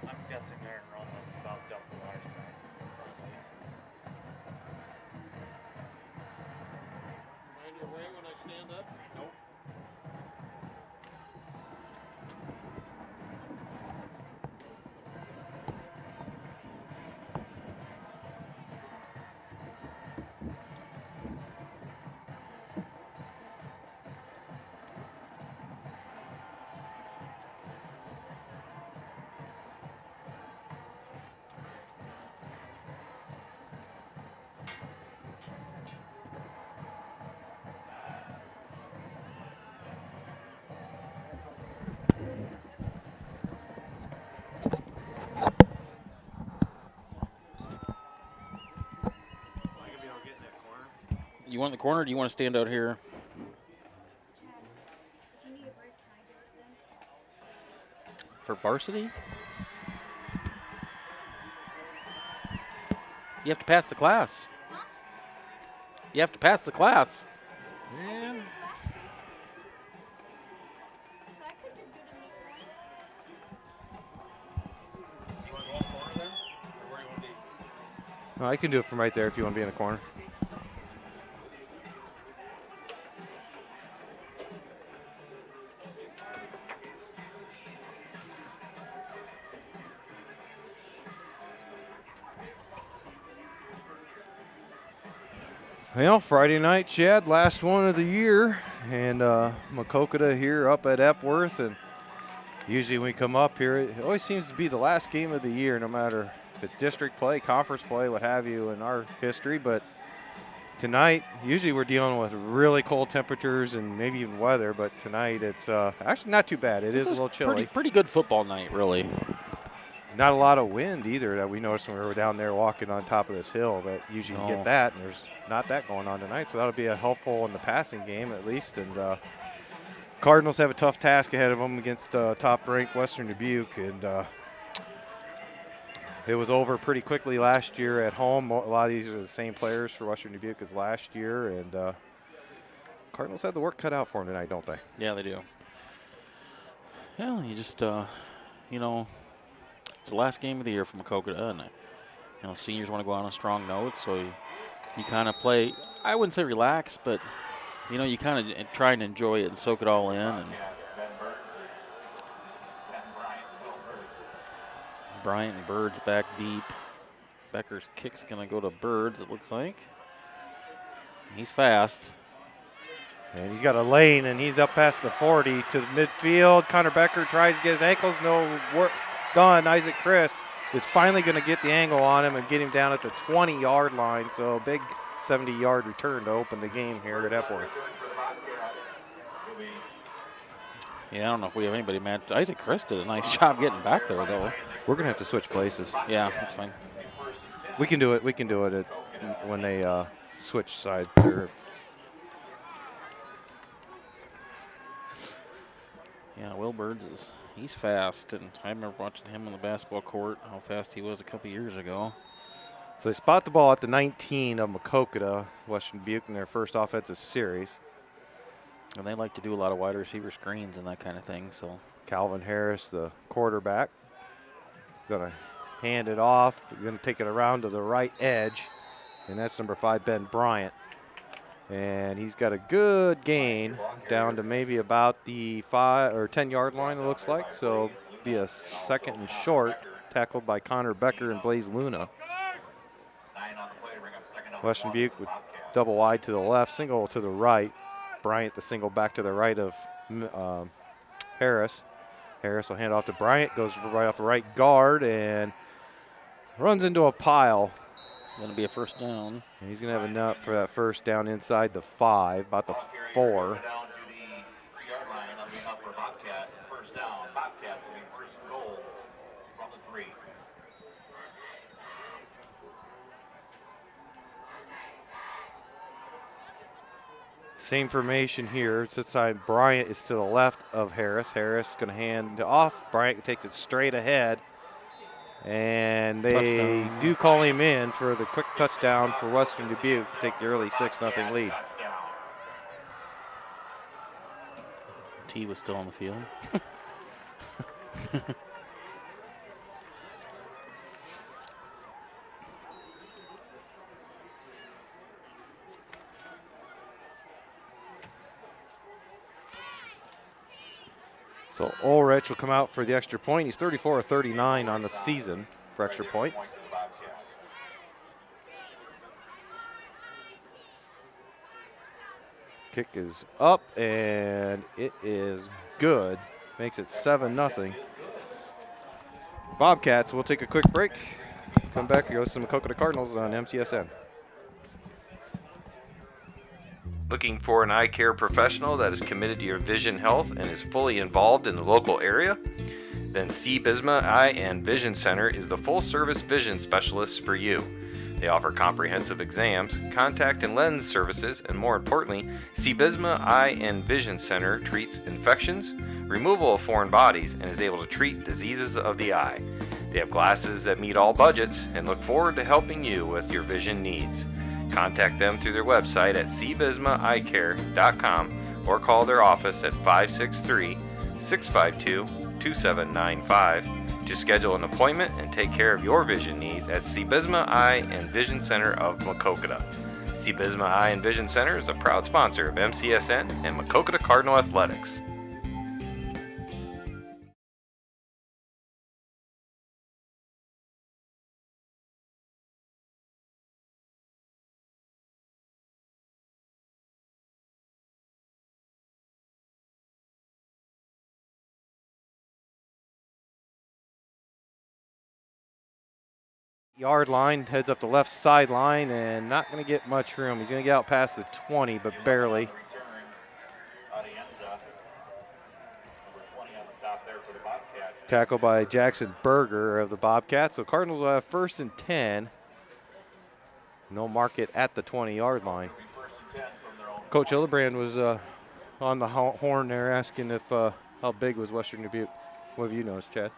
I'm guessing their enrollment's about double ours then. Mind your way when I stand up? Nope. You want in the corner or do you want to stand out here? For varsity? You have to pass the class. You have to pass the class. Yeah. You want to go in the corner there? Or where do you want to be? No, I can do it from right there if you want to be in the corner. Well, Friday night, Chad, last one of the year, and Maquoketa here up at Epworth, and usually when we come up here, it always seems to be the last game of the year, no matter if it's district play, conference play, what have you in our history. But tonight, usually we're dealing with really cold temperatures and maybe even weather, but tonight it's actually not too bad. It is a little chilly. Pretty good football night, really. Not a lot of wind either that we noticed when we were down there walking on top of this hill. That usually you get that, and there's not that going on tonight. So that'll be a helpful in the passing game at least. And Cardinals have a tough task ahead of them against top-ranked Western Dubuque, and it was over pretty quickly last year at home. A lot of these are the same players for Western Dubuque as last year, and Cardinals have the work cut out for them tonight, don't they? Yeah, they do. Yeah, you just, you know, it's the last game of the year for Maquoketa, and you know, seniors want to go on a strong note, so you kind of play. I wouldn't say relax, but you know, you kind of try and enjoy it and soak it all in. And Bryant and Bird's back deep. Becker's kick's gonna go to Birds. It looks like he's fast. And he's got a lane, and he's up past the 40 to the midfield. Connor Becker tries to get his ankles. No work done. Isaac Christ is finally going to get the angle on him and get him down at the 20-yard line. So a big 70-yard return to open the game here at Epworth. Yeah, I don't know if we have anybody mad. Isaac Christ did a nice job getting back there, though. We're going to have to switch places. Yeah, that's fine. We can do it. We can do it when they switch sides here. Yeah, Will Birds he's fast, and I remember watching him on the basketball court, how fast he was a couple years ago. So they spot the ball at the 19 of Maquoketa, Western Dubuque, in their first offensive series. And they like to do a lot of wide receiver screens and that kind of thing. So Calvin Harris, the quarterback, going to hand it off. Going to take it around to the right edge, and that's number 5, Ben Bryant. And he's got a good gain down to maybe about the 5 or 10-yard line, it looks like. So be a second and short, tackled by Connor Becker and Blaze Luna. Western Dubuque with double wide to the left, single to the right. Bryant the single back to the right of Harris. Harris will hand off to Bryant, goes right off the right guard and runs into a pile. Going to be a first down. And he's going to have enough for that first down inside the 5, about the 4. Same formation here. This time Bryant is to the left of Harris. Harris going to hand off. Bryant takes it straight ahead. And they do call him in for the quick touchdown for Western Dubuque to take the early 6-0 lead. T was still on the field. So Ulrich will come out for the extra point. He's 34 of 39 on the season for extra points. Kick is up, and it is good. Makes it 7-0. Bobcats, we'll take a quick break. Come back and go to some Maquoketa Cardinals on MCSN. Looking for an eye care professional that is committed to your vision health and is fully involved in the local area? Then C. Bisma Eye and Vision Center is the full-service vision specialist for you. They offer comprehensive exams, contact and lens services, and more importantly, C. Bisma Eye and Vision Center treats infections, removal of foreign bodies, and is able to treat diseases of the eye. They have glasses that meet all budgets and look forward to helping you with your vision needs. Contact them through their website at cbismaeyecare.com or call their office at 563-652-2795 to schedule an appointment and take care of your vision needs at C. Bisma Eye and Vision Center of Maquoketa. C. Bisma Eye and Vision Center is a proud sponsor of MCSN and Maquoketa Cardinal Athletics. Yard line, heads up the left sideline, and not going to get much room. He's going to get out past the 20, but barely. Tackle by Jackson Berger of the Bobcats. So Cardinals will have 1st and 10. No market at the 20-yard line. Coach Hillebrand was on the horn there asking if how big was Western Dubuque. What have you noticed, Chad?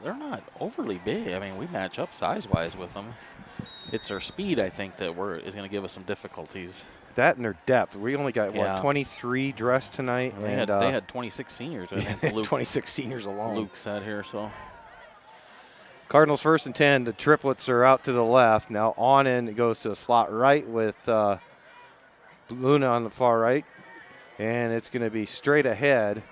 They're not overly big. I mean, we match up size-wise with them. It's their speed, I think, that is going to give us some difficulties. That and their depth. We only got, 23 dressed tonight. They had 26 seniors, I think. Luke, 26 seniors alone. Luke said here, so. Cardinals 1st and 10. The triplets are out to the left. Now on in, it goes to the slot right with Luna on the far right. And it's going to be straight ahead.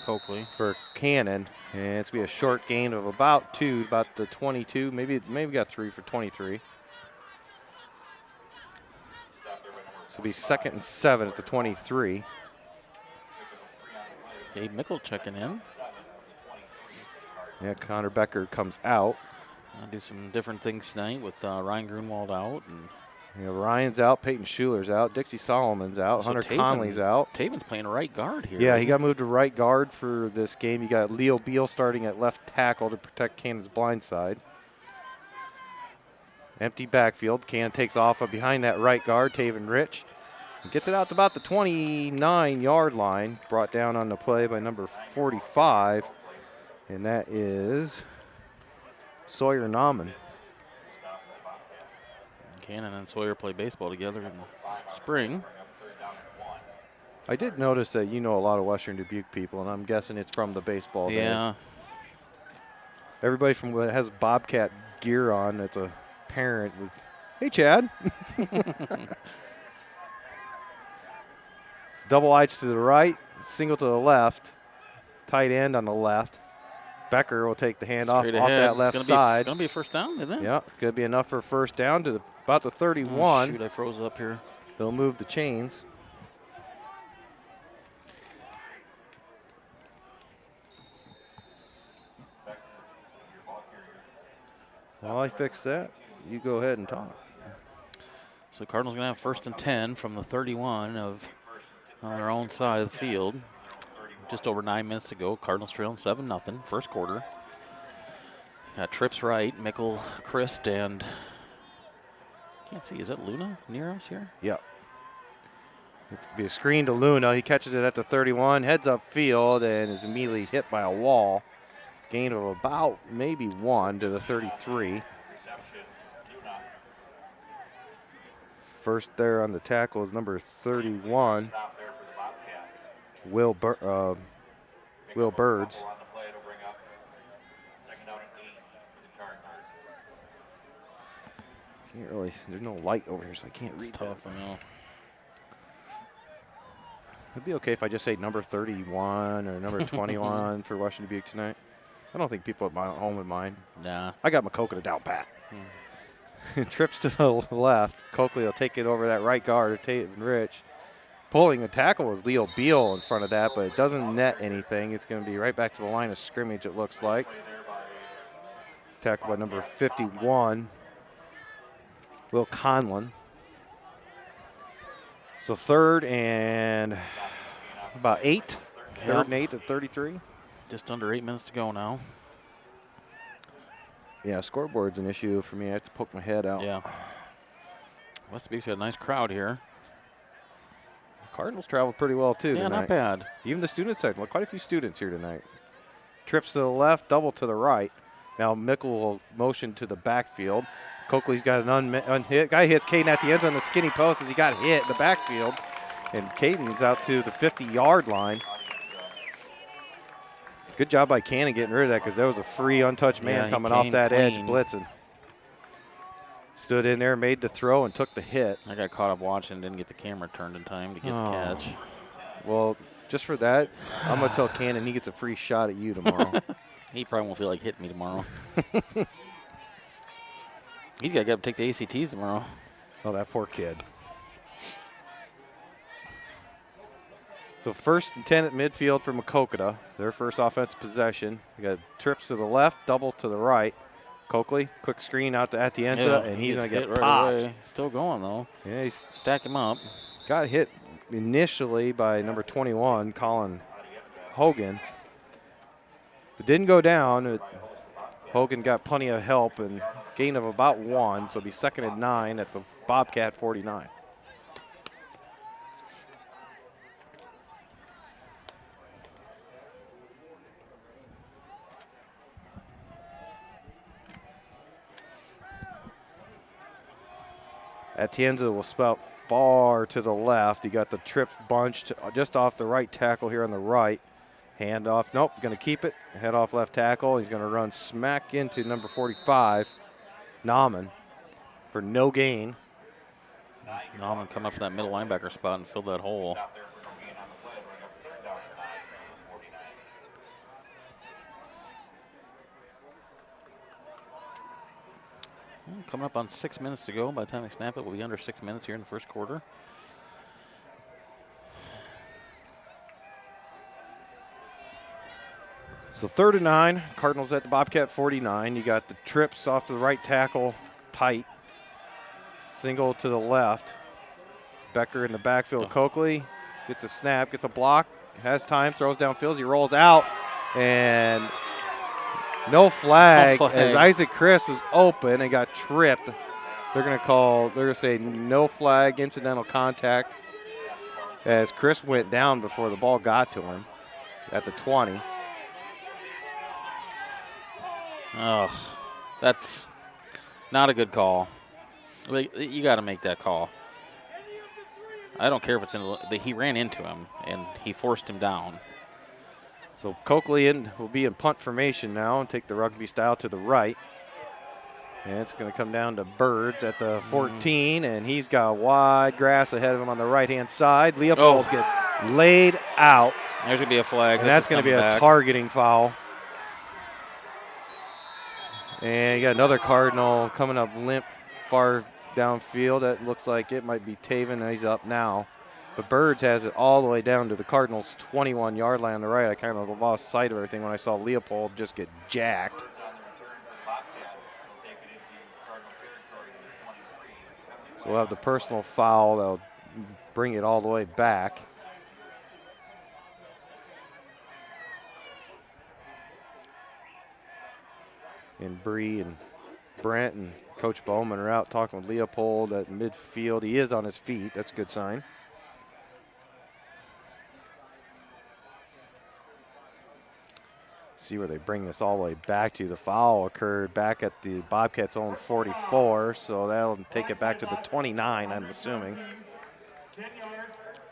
Coakley for Cannon, and it's going to be a short gain of about the 22, maybe got 3 for 23. So it'll be 2nd and 7 at the 23. Gabe Mickle checking in. Yeah, Connor Becker comes out. I'll do some different things tonight with Ryan Grunwald out. And Ryan's out, Peyton Schuler's out, Dixie Solomon's out, so Hunter Conley's out. Taven's playing right guard here. Yeah, he got moved to right guard for this game. You got Leo Beal starting at left tackle to protect Cannon's blind side. Empty backfield. Cannon takes off behind that right guard, Taven Rich. He gets it out to about the 29-yard line. Brought down on the play by number 45, and that is Sawyer Nauman. Cannon and Sawyer play baseball together in the spring. I did notice that you know a lot of Western Dubuque people, and I'm guessing it's from the baseball days. Everybody from what has Bobcat gear on that's a parent with, hey, Chad. It's double H to the right, single to the left, tight end on the left. Becker will take the handoff off that left side. It's going to be a first down, isn't it? Yeah, it's going to be enough for a first down to about the 31. Oh, shoot, I froze up here. They'll move the chains. While I fix that, you go ahead and talk. So Cardinals going to have 1st and 10 from the 31 on their own side of the field. Just over 9 minutes to go. Cardinals trailing 7-0, first quarter. Got trips right, Mickle, Christ, and can't see. Is that Luna near us here? Yep. It's going to be a screen to Luna. He catches it at the 31, heads up field, and is immediately hit by a wall. Gain of about maybe 1 to the 33. First there on the tackle is number 31, Will Birds. Can't really, there's no light over here, so I can't read tough, that. I know. It'd be okay if I just say number 31 or number 21 for Washington Dubuque tonight. I don't think people at home would mind. Nah. I got Maquoketa down pat. Trips to the left. Coakley will take it over that right guard, Taven Rich. Pulling the tackle was Leo Beal in front of that, but it doesn't net anything. It's going to be right back to the line of scrimmage, it looks like. Tackle by number 51, Will Conlon. So third and about 8. Third and 8 at 33. Just under 8 minutes to go now. Yeah, scoreboard's an issue for me. I have to poke my head out. Yeah. West Dubuque's got a nice crowd here. Cardinals traveled pretty well, too, Yeah, tonight. not bad. Even the student section. Quite a few students here tonight. Trips to the left, double to the right. Now Mickle will motion to the backfield. Coakley's got an unhit. Guy hits Caden at the end on the skinny post as he got hit in the backfield. And Caden's out to the 50-yard line. Good job by Cannon getting rid of that because there was a free, untouched man coming off that edge blitzing. Stood in there, made the throw, and took the hit. I got caught up watching, didn't get the camera turned in time to get the catch. Well, just for that, I'm going to tell Cannon he gets a free shot at you tomorrow. He probably won't feel like hitting me tomorrow. He's got to get up and take the ACTs tomorrow. Oh, that poor kid. So 1st and 10 at midfield for Maquoketa. Their first offensive possession. We got trips to the left, doubles to the right. Coakley, quick screen out at the end zone, and he's going to get popped. Right. Still going, though. Yeah, he's Stack him up. got hit initially by number 21, Colin Hogan. But didn't go down. Hogan got plenty of help and gain of about 1, so it'll be 2nd and 9 at the Bobcat 49. Atienza will spout far to the left. He got the trips bunched just off the right tackle here on the right. Hand off. Nope, going to keep it. Head off left tackle. He's going to run smack into number 45, Nauman, for no gain. Nauman come up from that middle linebacker spot and fill that hole. Coming up on 6 minutes to go. By the time they snap it, we'll be under 6 minutes here in the first quarter. So 3rd and 9, Cardinals at the Bobcat 49. You got the trips off to the right tackle, tight. Single to the left. Becker in the backfield. Coakley gets a snap, gets a block, has time, throws downfield. He rolls out, and no flag, as Isaac Chris was open and got tripped. They're going to say no flag, incidental contact, as Chris went down before the ball got to him at the 20. Oh, that's not a good call. You got to make that call. I don't care if it's he ran into him and he forced him down. So Coakley will be in punt formation now and take the rugby style to the right. And it's going to come down to Birds at the 14, and he's got wide grass ahead of him on the right-hand side. Leopold gets laid out. There's going to be a flag. And that's going to be a targeting foul. And you got another Cardinal coming up limp far downfield. That looks like it might be Taven. He's up now. But Birds has it all the way down to the Cardinals' 21-yard line on the right. I kind of lost sight of everything when I saw Leopold just get jacked. So we'll have the personal foul. They'll bring it all the way back. And Bree and Brent and Coach Bowman are out talking with Leopold at midfield. He is on his feet. That's a good sign. See where they bring this all the way back to. The foul occurred back at the Bobcats' own 44, so that'll take it back to the 29, I'm assuming.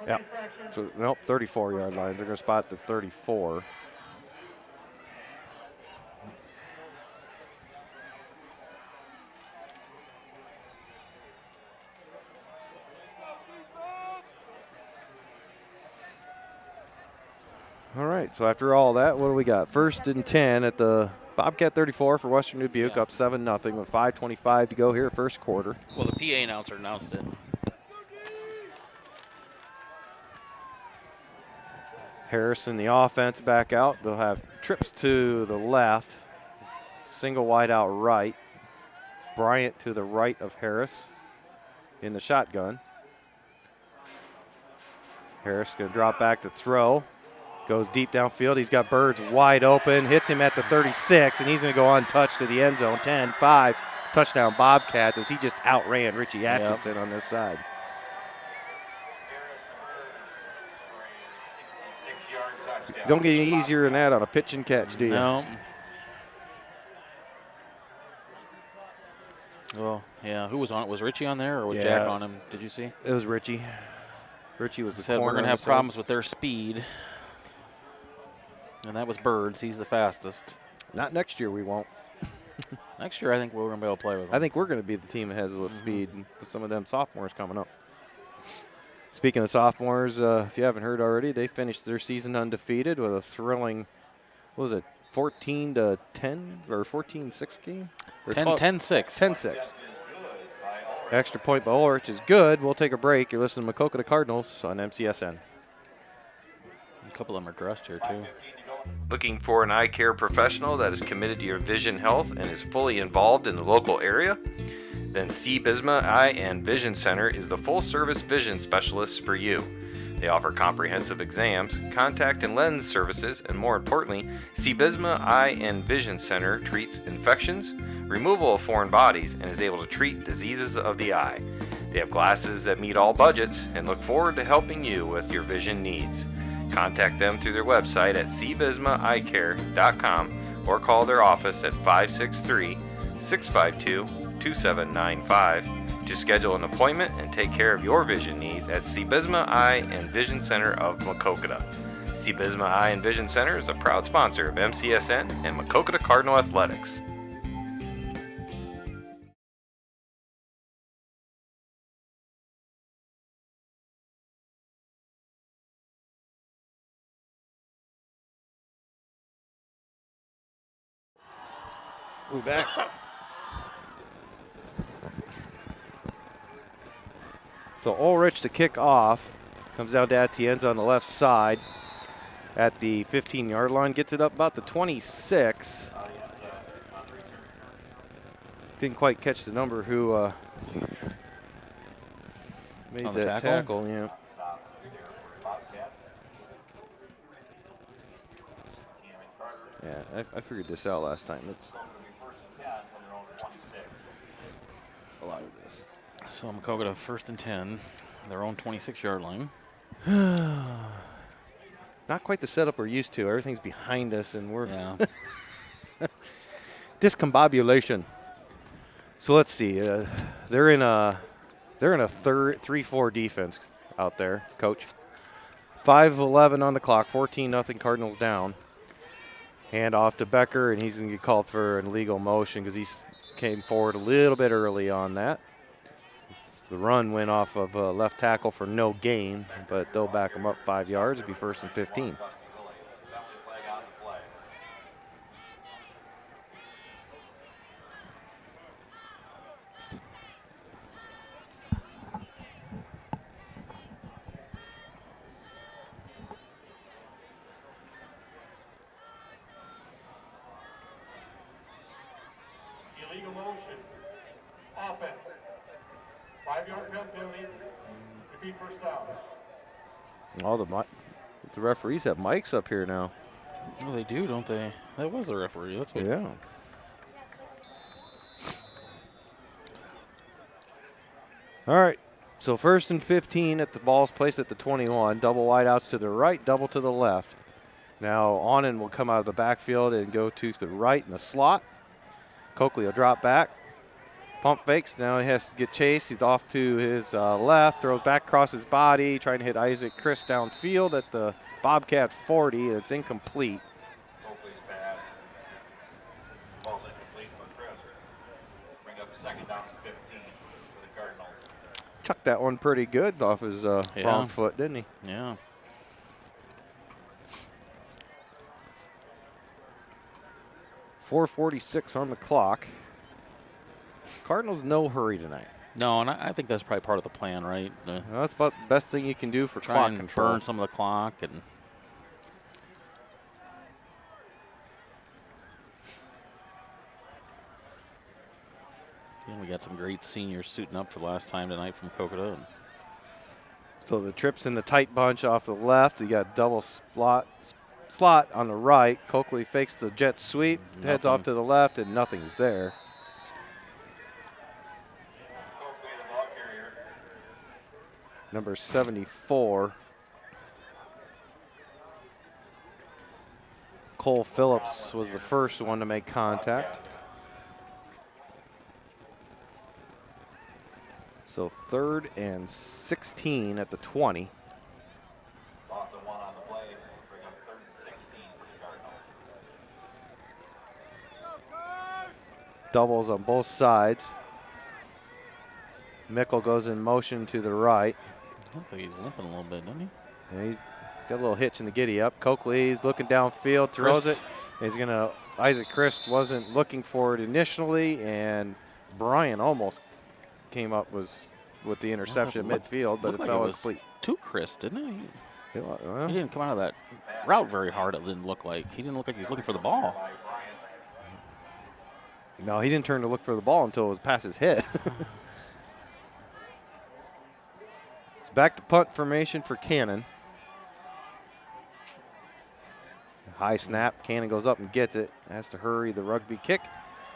Yeah. So, nope, 34-yard line. They're going to spot the 34. All right, so after all that, what do we got? 1st and 10 at the Bobcat 34 for Western Dubuque, Yeah. up 7-0 with 5:25 to go here, first quarter. Well, the PA announcer announced it. Harrison, the offense, back out. They'll have trips to the left, single wide out right. Bryant to the right of Harris in the shotgun. Harris going to drop back to throw. Goes deep downfield. He's got Birds wide open. Hits him at the 36, and he's going to go untouched to the end zone. 10-5. Touchdown Bobcats as he just outran Richie Atkinson on this side. Don't get any easier than that on a pitch and catch, do you? No. Well, yeah. Who was on it? Was Richie on there, or was Jack on him? Did you see? It was Richie. Richie was the Said corner. we're going to on have the side. problems with their speed. And that was Birds. He's the fastest. Not next year, we won't. Next year, I think we're going to be able to play with him. I think we're going to be the team that has the speed with some of them sophomores coming up. Speaking of sophomores, if you haven't heard already, they finished their season undefeated with a thrilling, what was it, 14-10 or 14-6 game? 10-6. 10-6. Extra point by Ulrich is good. We'll take a break. You're listening to Maquoketa Cardinals on MCSN. A couple of them are dressed here, too. Looking for an eye care professional that is committed to your vision health and is fully involved in the local area? Then C. Bisma Eye and Vision Center is the full-service vision specialist for you. They offer comprehensive exams, contact and lens services, and more importantly, C. Bisma Eye and Vision Center treats infections, removal of foreign bodies, and is able to treat diseases of the eye. They have glasses that meet all budgets and look forward to helping you with your vision needs. Contact them through their website at cbismaeyecare.com or call their office at 563-652-2795 to schedule an appointment and take care of your vision needs at C. Bisma Eye and Vision Center of Maquoketa. C. Bisma Eye and Vision Center is a proud sponsor of MCSN and Maquoketa Cardinal Athletics. We're back. So Ulrich to kick off. Comes down to Atienza on the left side at the 15-yard line. Gets it up about the 26. Didn't quite catch the number who made On the that tackle. Yeah. Yeah, I figured this out last time. It's a lot of this. So Maquoketa 1st and 10, their own 26-yard line. Not quite the setup we're used to. Everything's behind us, and we're discombobulation. So let's see. They're in a 3-4 defense out there, coach. 5:11 on the clock. 14-0 Cardinals down. Hand off to Becker, and he's going to get called for an illegal motion because he came forward a little bit early on that. The run went off of left tackle for no gain, but they'll back him up 5 yards. It'll be 1st and 15. Illegal motion. Offense. 5-yard penalty. Repeat first down. All the referees have mics up here now. Oh, they do, don't they? That was the referee. That's what. Yeah. All right. So 1st and 15 at the ball's placed at the 21. Double wideouts to the right, double to the left. Now Onen will come out of the backfield and go to the right in the slot. Coakley will drop back. Pump fakes. Now he has to get chased. He's off to his left. Throws back across his body. Trying to hit Isaac Chris downfield at the Bobcat 40. And it's incomplete. Hopefully it's pass. Ball's incomplete for Chris. Bring up 2nd down and 15 for the Cardinals. Chucked that one pretty good off his wrong foot, didn't he? Yeah. 4:46 on the clock. Cardinals no hurry tonight. No, and I think that's probably part of the plan, right? Well, that's about the best thing you can do for Try clock and control. burn some of the clock. And we got some great seniors suiting up for the last time tonight from Maquoketa. So the trips in the tight bunch off the left. You got double slot on the right. Coakley fakes the jet sweep, heads off to the left, and nothing's there. Coakley, the ball carrier. Number 74. Cole Phillips was the first one to make contact. So 3rd and 16 at the 20. Loss of 1 on the play. Bring up 3rd and 16 for the Cardinals. Doubles on both sides. Mickle goes in motion to the right. Looks like he's limping a little bit, doesn't he? And he got a little hitch in the giddy up. Coakley's looking downfield, throws Christ. it. He's gonna. Isaac Christ wasn't looking for it initially, and Brian almost came up with the interception at midfield, but it fell incomplete. Too Chris, didn't he? Well, He didn't come out of that route very hard. It didn't look like. He didn't look like he was looking for the ball. no, he didn't turn to look for the ball until it was past his head. It's back to punt formation for Cannon. High snap. Cannon goes up and gets it. Has to hurry the rugby kick.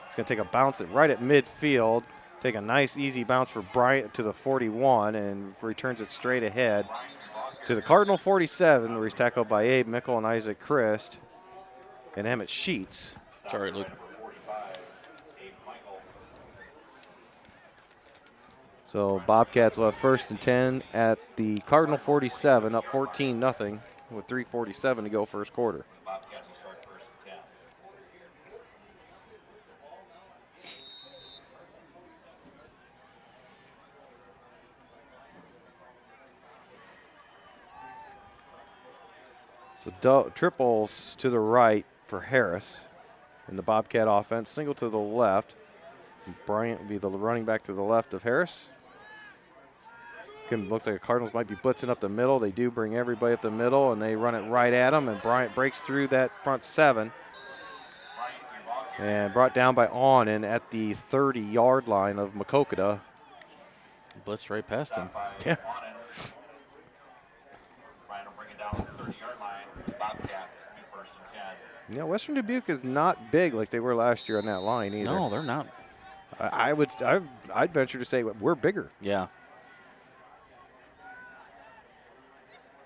It's going to take a bounce it right at midfield. Take a nice, easy bounce for Bryant to the 41 and returns it straight ahead to the Cardinal 47, where he's tackled by Abe Mickle and Isaac Christ and Emmett Sheets. Sorry, Luke. So Bobcats will have 1st and 10 at the Cardinal 47, up 14-0 with 3:47 to go first quarter. Bobcats will start 1st and 10. So triples to the right for Harris in the Bobcat offense. Single to the left. Bryant will be the running back to the left of Harris. Looks like the Cardinals might be blitzing up the middle. They do bring everybody up the middle, and they run it right at him, and Bryant breaks through that front 7 and brought down by Onan at the 30-yard line of Maquoketa. Blitzed right past him. Yeah. Bryant will bring it down to the 30-yard line. Bobcats do 1st and 10. Yeah, Western Dubuque is not big like they were last year on that line either. No, they're not. I'd venture to say we're bigger. Yeah.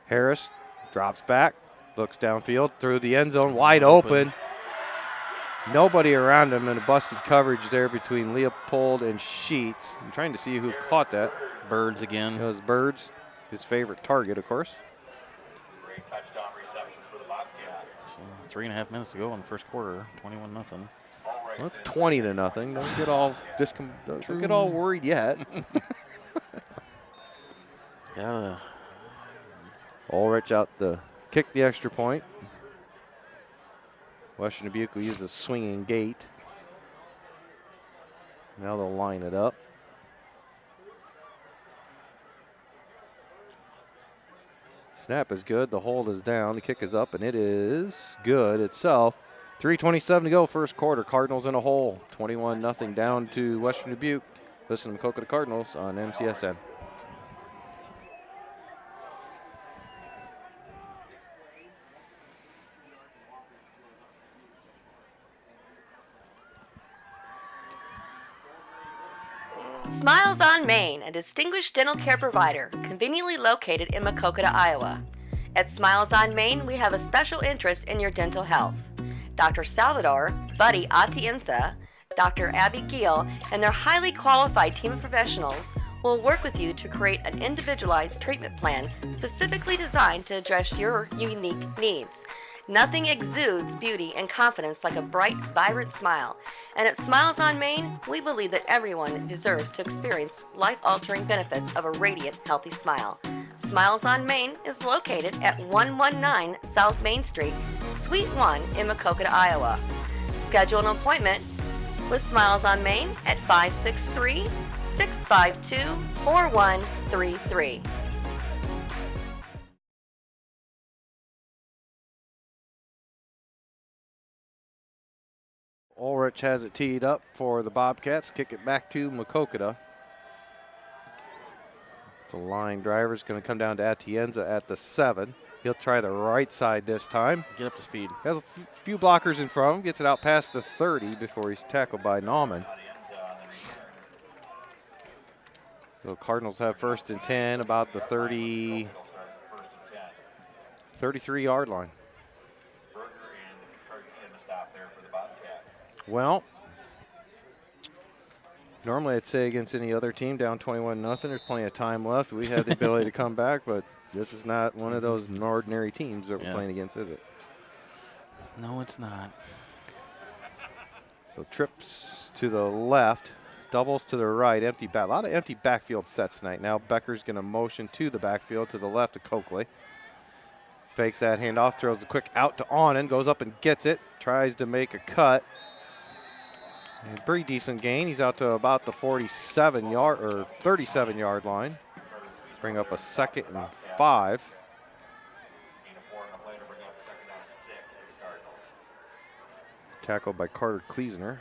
Harris drops back, looks downfield through the end zone, wide open. Nobody around him, and a busted coverage there between Leopold and Sheets. I'm trying to see who caught that. Birds again. It was Birds, his favorite target, of course. Great touchdown reception for the Bobcats. So 3.5 minutes to go in the first quarter. 21-0. Well, it's 20-0. Don't get all don't get all worried yet. Gotta. Ulrich out to kick the extra point. Western Dubuque will use the swinging gate. Now they'll line it up. Snap is good. The hold is down. The kick is up, and it is good itself. 3:27 to go, first quarter. Cardinals in a hole. 21-0 down to Western Dubuque. Listen to Maquoketa Cardinals on MCSN. Smiles on Main, a distinguished dental care provider, conveniently located in Maquoketa, Iowa. At Smiles on Main, we have a special interest in your dental health. Dr. Salvador, Buddy Atienza, Dr. Abby Giel, and their highly qualified team of professionals will work with you to create an individualized treatment plan specifically designed to address your unique needs. Nothing exudes beauty and confidence like a bright, vibrant smile. And at Smiles on Main, we believe that everyone deserves to experience life-altering benefits of a radiant, healthy smile. Smiles on Main is located at 119 South Main Street, Suite 1 in Maquoketa, Iowa. schedule an appointment with Smiles on Main at 563-652-4133. Ulrich has it teed up for the Bobcats. Kick it back to Maquoketa. The line driver is going to come down to Atienza at the 7. He'll try the right side this time. Get up to speed. Has a few blockers in front of him. Gets it out past the 30 before he's tackled by Nauman. So Cardinals have 1st and 10, about the 33-yard line. Well, normally I'd say against any other team down 21-0, there's plenty of time left. We have the ability to come back, but this is not one of those ordinary teams that we're playing against, is it? No, it's not. So trips to the left, doubles to the right, empty back. A lot of empty backfield sets tonight. Now Becker's going to motion to the backfield to the left of Coakley. Fakes that handoff, throws the quick out to Onan, goes up and gets it, tries to make a cut. And pretty decent gain. He's out to about the 47-yard or 37-yard line. Bring up a 2nd and 5. Tackled by Carter Kleesner.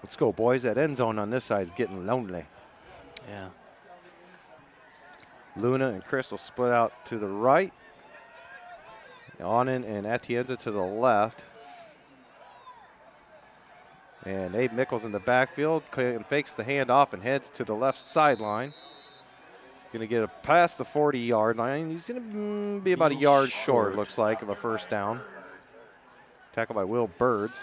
Let's go, boys. That end zone on this side is getting lonely. Yeah. Luna and Chris will split out to the right. Onan and Atienza to the left. And Abe Mickles in the backfield and fakes the handoff and heads to the left sideline. Going to get it past the 40-yard line. He's going to be about a yard short, looks like, of a first down. Tackled by Will Birds.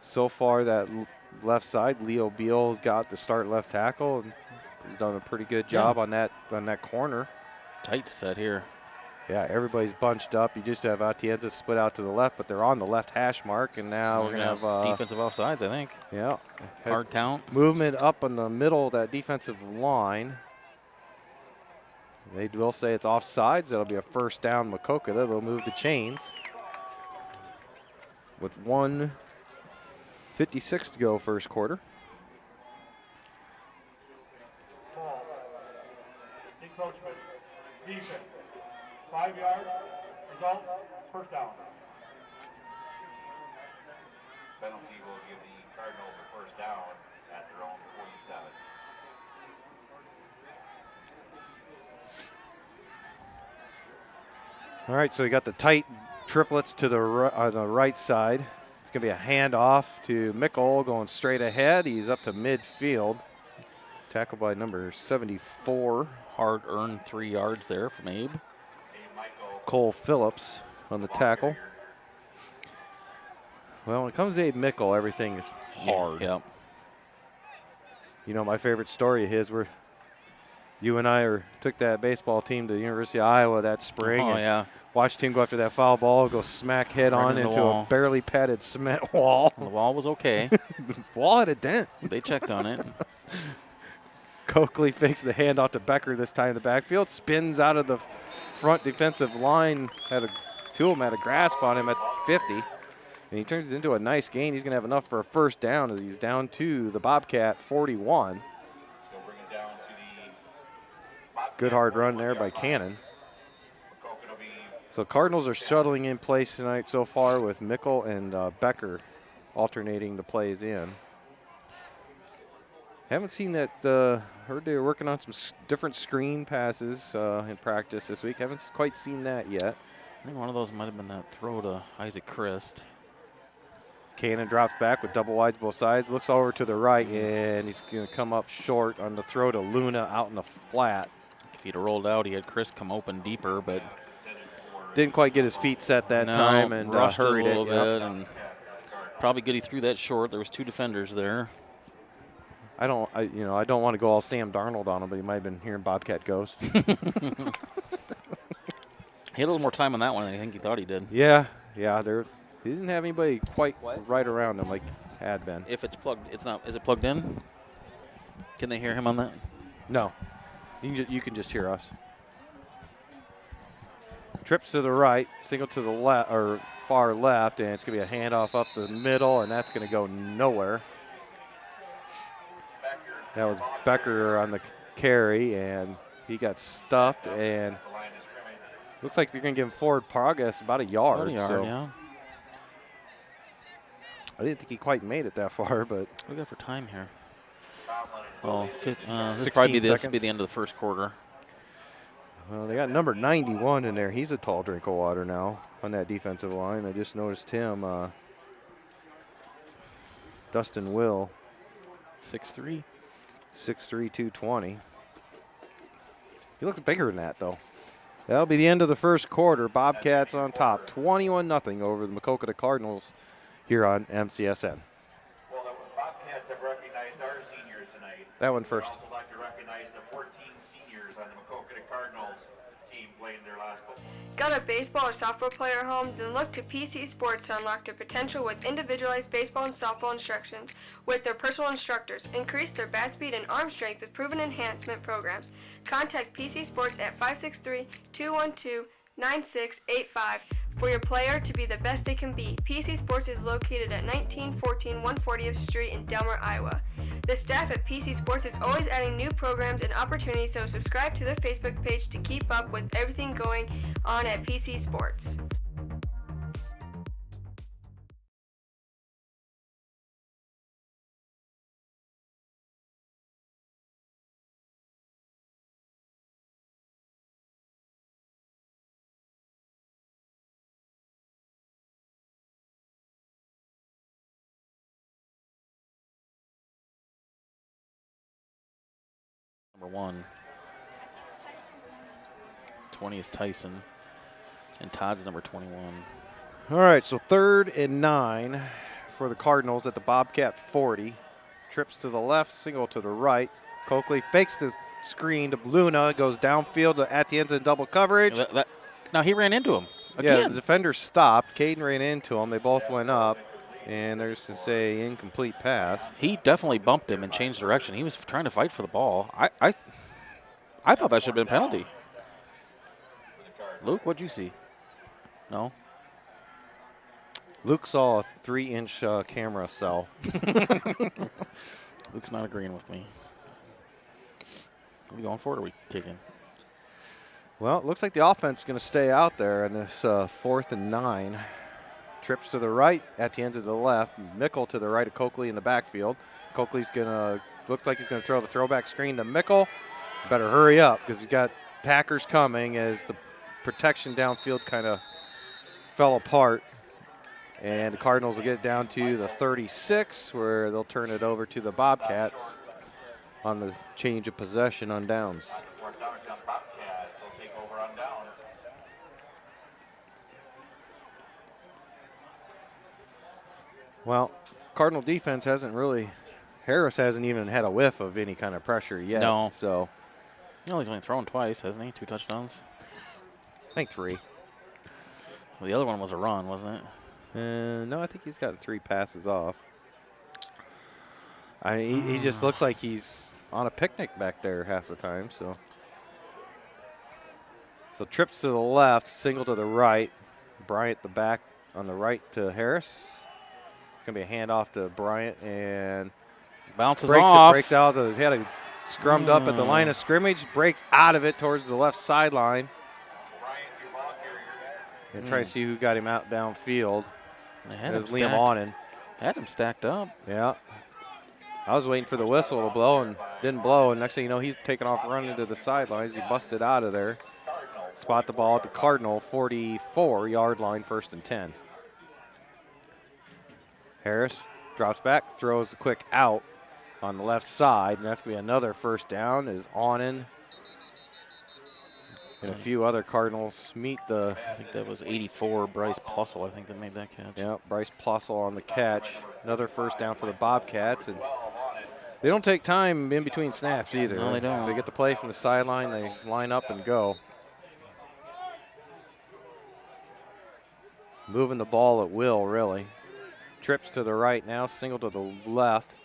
So far, that left side, Leo Beal's got the start left tackle. And he's done a pretty good job on that corner. Tight set here. Yeah, everybody's bunched up. You just have Atienza split out to the left, but they're on the left hash mark, and now we're going to have defensive offsides, I think. Yeah. Hard count. Movement up in the middle of that defensive line. They will say it's offsides. That'll be a first down Maquoketa. They'll move the chains. With 1:56 to go first quarter. Ball. Encroachment. Defense. 5 yards. Result. First down. Penalty will give the Cardinals the first down at their own 47. All right, so we got the tight triplets to the right side. It's going to be a handoff to Mickle going straight ahead. He's up to midfield. Tackled by number 74. Hard-earned 3 yards there from Abe. Cole Phillips on the tackle. Well, when it comes to Abe Mickle, everything is hard. Yep. You know, my favorite story of his where you and I took that baseball team to the University of Iowa that spring. Oh, yeah. Watched him go after that foul ball, go smack head on into a barely padded cement wall. The wall was okay. The wall had a dent. They checked on it. Coakley fakes the handoff to Becker this time in the backfield, spins out of the front defensive line. Two of them had a grasp on him at 50. And he turns it into a nice gain. He's going to have enough for a first down as he's down to the Bobcat 41. Good hard run there by Cannon. So Cardinals are shuttling in place tonight so far with Mickle and Becker alternating the plays in. Haven't seen that. Heard they were working on some different screen passes in practice this week. Haven't quite seen that yet. I think one of those might have been that throw to Isaac Christ. Cannon drops back with double wides both sides. Looks over to the right, and he's going to come up short on the throw to Luna out in the flat. If he'd have rolled out, he had Chris come open deeper, but didn't quite get his feet set that time and rushed hurried it a little bit, Yep. and probably good he threw that short. There was 2 defenders there. I don't want to go all Sam Darnold on him, but he might have been hearing Bobcat Ghost. He had a little more time on that one than I think he thought he did. Yeah, Yeah, he didn't have anybody quite right around him like had been. If it's plugged, it's not. Is it plugged in? Can they hear him on that? No, you can just hear us. Trips to the right, single to the left or far left, and it's going to be a handoff up the middle, and that's going to go nowhere. That was Becker on the carry, and he got stuffed, and looks like they're going to give him forward progress about a yard. About a yard, so yeah. I didn't think he quite made it that far, but What do we got for time here? Oh, this 16 probably be seconds. the end of the first quarter. well, they got number 91 in there. He's a tall drink of water now on that defensive line. I just noticed him, Dustin Will, 6'3". 6'3", 220. He looks bigger than that, though. That'll be the end of the first quarter. Bobcats on top, 21-0 over the Maquoketa Cardinals here on MCSN. Well, the Bobcats have recognized our seniors tonight. That one first. We'd also like to recognize the 14 seniors on the Maquoketa Cardinals team playing their last football. Got a baseball or softball player at home? Then look to PC Sports to unlock their potential with individualized baseball and softball instructions with their personal instructors. Increase their bat speed and arm strength with proven enhancement programs. Contact PC Sports at 563-212-9685 for your player to be the best they can be. PC Sports is located at 1914 140th Street in Delmer, Iowa. The staff at PC Sports is always adding new programs and opportunities, so subscribe to their Facebook page to keep up with everything going on at PC Sports. Number 1. 20 is Tyson. And Todd's number 21. All right, so 3rd and 9 for the Cardinals at the Bobcat 40. Trips to the left, single to the right. Coakley fakes the screen to Luna, goes downfield at the ends of double coverage. Now he ran into him Yeah, again. the defender stopped. Caden ran into him. They both went up, and there's to say incomplete pass. He definitely bumped him and changed direction. He was trying to fight for the ball. I thought that should have been a penalty. Luke, what'd you see? No? Luke saw a 3-inch camera cell. Luke's not agreeing with me. Are we going for it or are we kicking? Well, it looks like the offense is going to stay out there in this 4th and 9. Trips to the right at the end of the left. Mickle to the right of Coakley in the backfield. Coakley's going to, looks like he's going to throw the throwback screen to Mickle. Better hurry up because he's got Packers coming as the protection downfield kind of fell apart. And the Cardinals will get it down to the 36 where they'll turn it over to the Bobcats on the change of possession on downs. Fourth down and Bobcats will take over on downs. Well, Cardinal defense hasn't really, Harris hasn't even had a whiff of any kind of pressure yet. No. So You know, he's only thrown twice, hasn't he? 2 touchdowns. I think 3. Well, the other one was a run, wasn't it? No, I think he's got 3 passes off. I mean, he just looks like he's on a picnic back there half the time. So trips to the left, single to the right. Bryant the back on the right to Harris. It's going to be a handoff to Bryant and Bounces breaks off. It, breaks out. He had a scrummed up at the line of scrimmage, breaks out of it towards the left sideline. And try to see who got him out downfield. They had It him was Liam stacked. Onen. Had him stacked up. Yeah. I was waiting for the whistle to blow and didn't blow. And next thing you know, he's taking off running to the sidelines. He busted out of there. Spot the ball at the Cardinal 44-yard line, 1st and 10. Harris drops back, throws a quick out on the left side, and that's going to be another 1st down is Onen. And a few other Cardinals meet the, I think that was 84, Bryce Plussel, I think, that made that catch. yeah, Bryce Plussel on the catch. Another 1st down for the Bobcats. And they don't take time in between snaps either. No, they don't. If they get the play from the sideline, they line up and go. moving the ball at will, really. Trips to the right now, single to the left.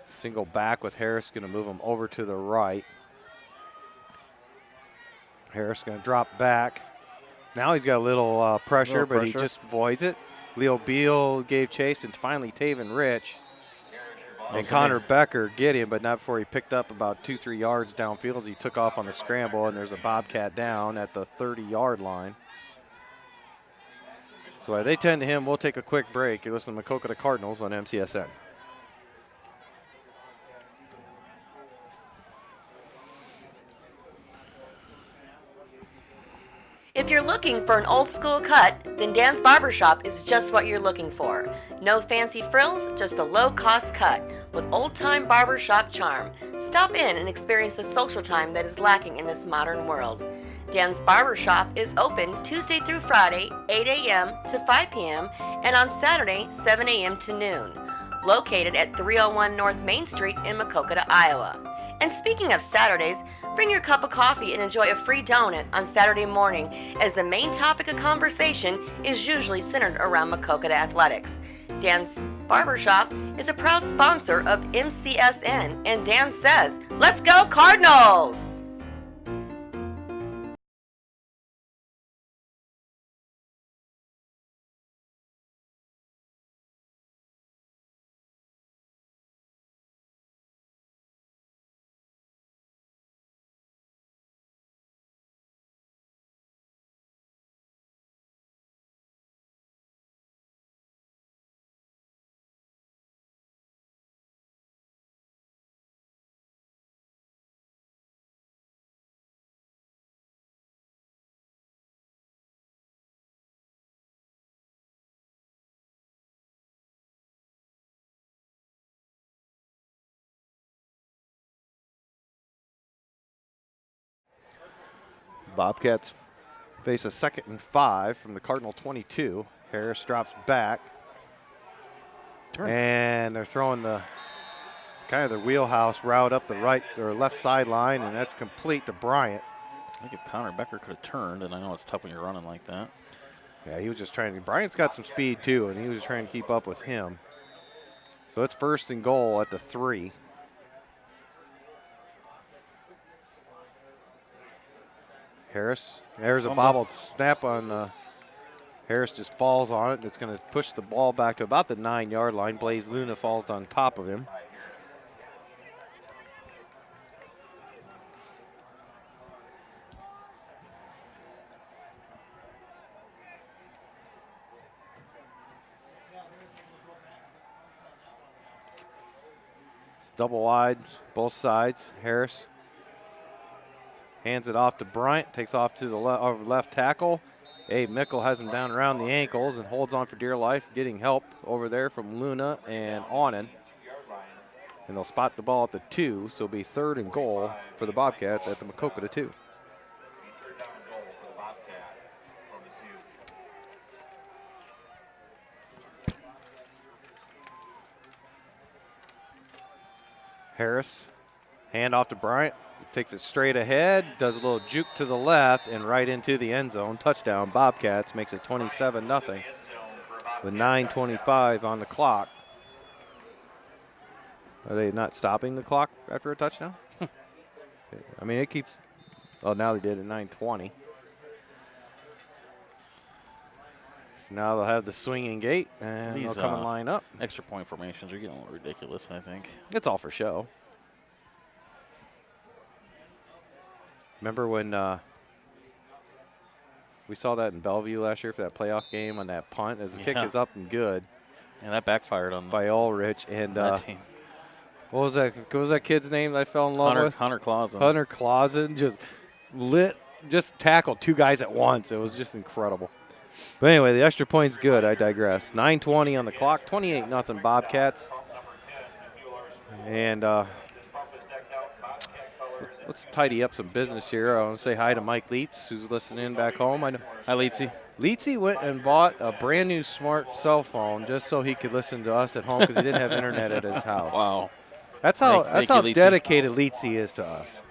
Single back with Harris, going to move him over to the right. Harris going to drop back. Now he's got a little pressure, but he just avoids it. Leo Beal gave chase, and finally Taven Rich and Connor Becker get him, but not before he picked up about 2-3 yards downfield as he took off on the scramble, and there's a Bobcat down at the 30-yard line. So while they tend to him, we'll take a quick break. You listen to Maquoketa Cardinals on MCSN. If you're looking for an old school cut, then Dan's Barbershop is just what you're looking for. No fancy frills, just a low cost cut with old time barbershop charm. Stop in and experience the social time that is lacking in this modern world. Dan's Barbershop is open Tuesday through Friday, 8 a.m. to 5 p.m. and on Saturday, 7 a.m. to noon. Located at 301 North Main Street in Maquoketa, Iowa. And speaking of Saturdays, bring your cup of coffee and enjoy a free donut on Saturday morning, as the main topic of conversation is usually centered around Maquoketa athletics. Dan's Barbershop is a proud sponsor of MCSN, and Dan says, "Let's go Cardinals!" Bobcats face a 2nd and 5 from the Cardinal 22. Harris drops back. And they're throwing the kind of the wheelhouse route up the right or left sideline, and that's complete to Bryant. I think if Connor Becker could have turned, and I know it's tough when you're running like that. Yeah, he was just trying to. Bryant's got some speed too, and he was trying to keep up with him. So it's 1st and goal at the 3. Harris, there's a bobbled snap on Harris, just falls on it. It's going to push the ball back to about the 9-yard line. Blaze Luna falls on top of him. It's double wides, both sides. Harris hands it off to Bryant, takes off to the left tackle. Abe Mickle has him down around the ankles and holds on for dear life, getting help over there from Luna and Onan. And they'll spot the ball at the 2, so it'll be 3rd and goal for the Bobcats at the Maquoketa 2. Harris, hand off to Bryant. Takes it straight ahead, does a little juke to the left, and right into the end zone. Touchdown, Bobcats, makes it 27-0 with 9:25 on the clock. Are they not stopping the clock after a touchdown? I mean, it keeps, oh, now they did at 9:20. So now they'll have the swinging gate, and they'll come and line up. Extra point formations are getting a little ridiculous, I think. It's all for show. Remember when we saw that in Bellevue last year for that playoff game on that punt as the kick is up and good. Yeah, that backfired on by Ulrich and that team. What was that kid's name that I fell in love with? Hunter Clausen. Hunter Clausen just tackled 2 guys at once. It was just incredible. But anyway, the extra point's good. I digress. 9:20 on the clock. 28-0 Bobcats. And let's tidy up some business here. I want to say hi to Mike Leitz, who's listening back home. I know. Hi, Leitzy. Leitzy went and bought a brand new smart cell phone just so he could listen to us at home because he didn't have internet at his house. Wow. That's how Thank you, Leitzy. dedicated Leitzy is to us.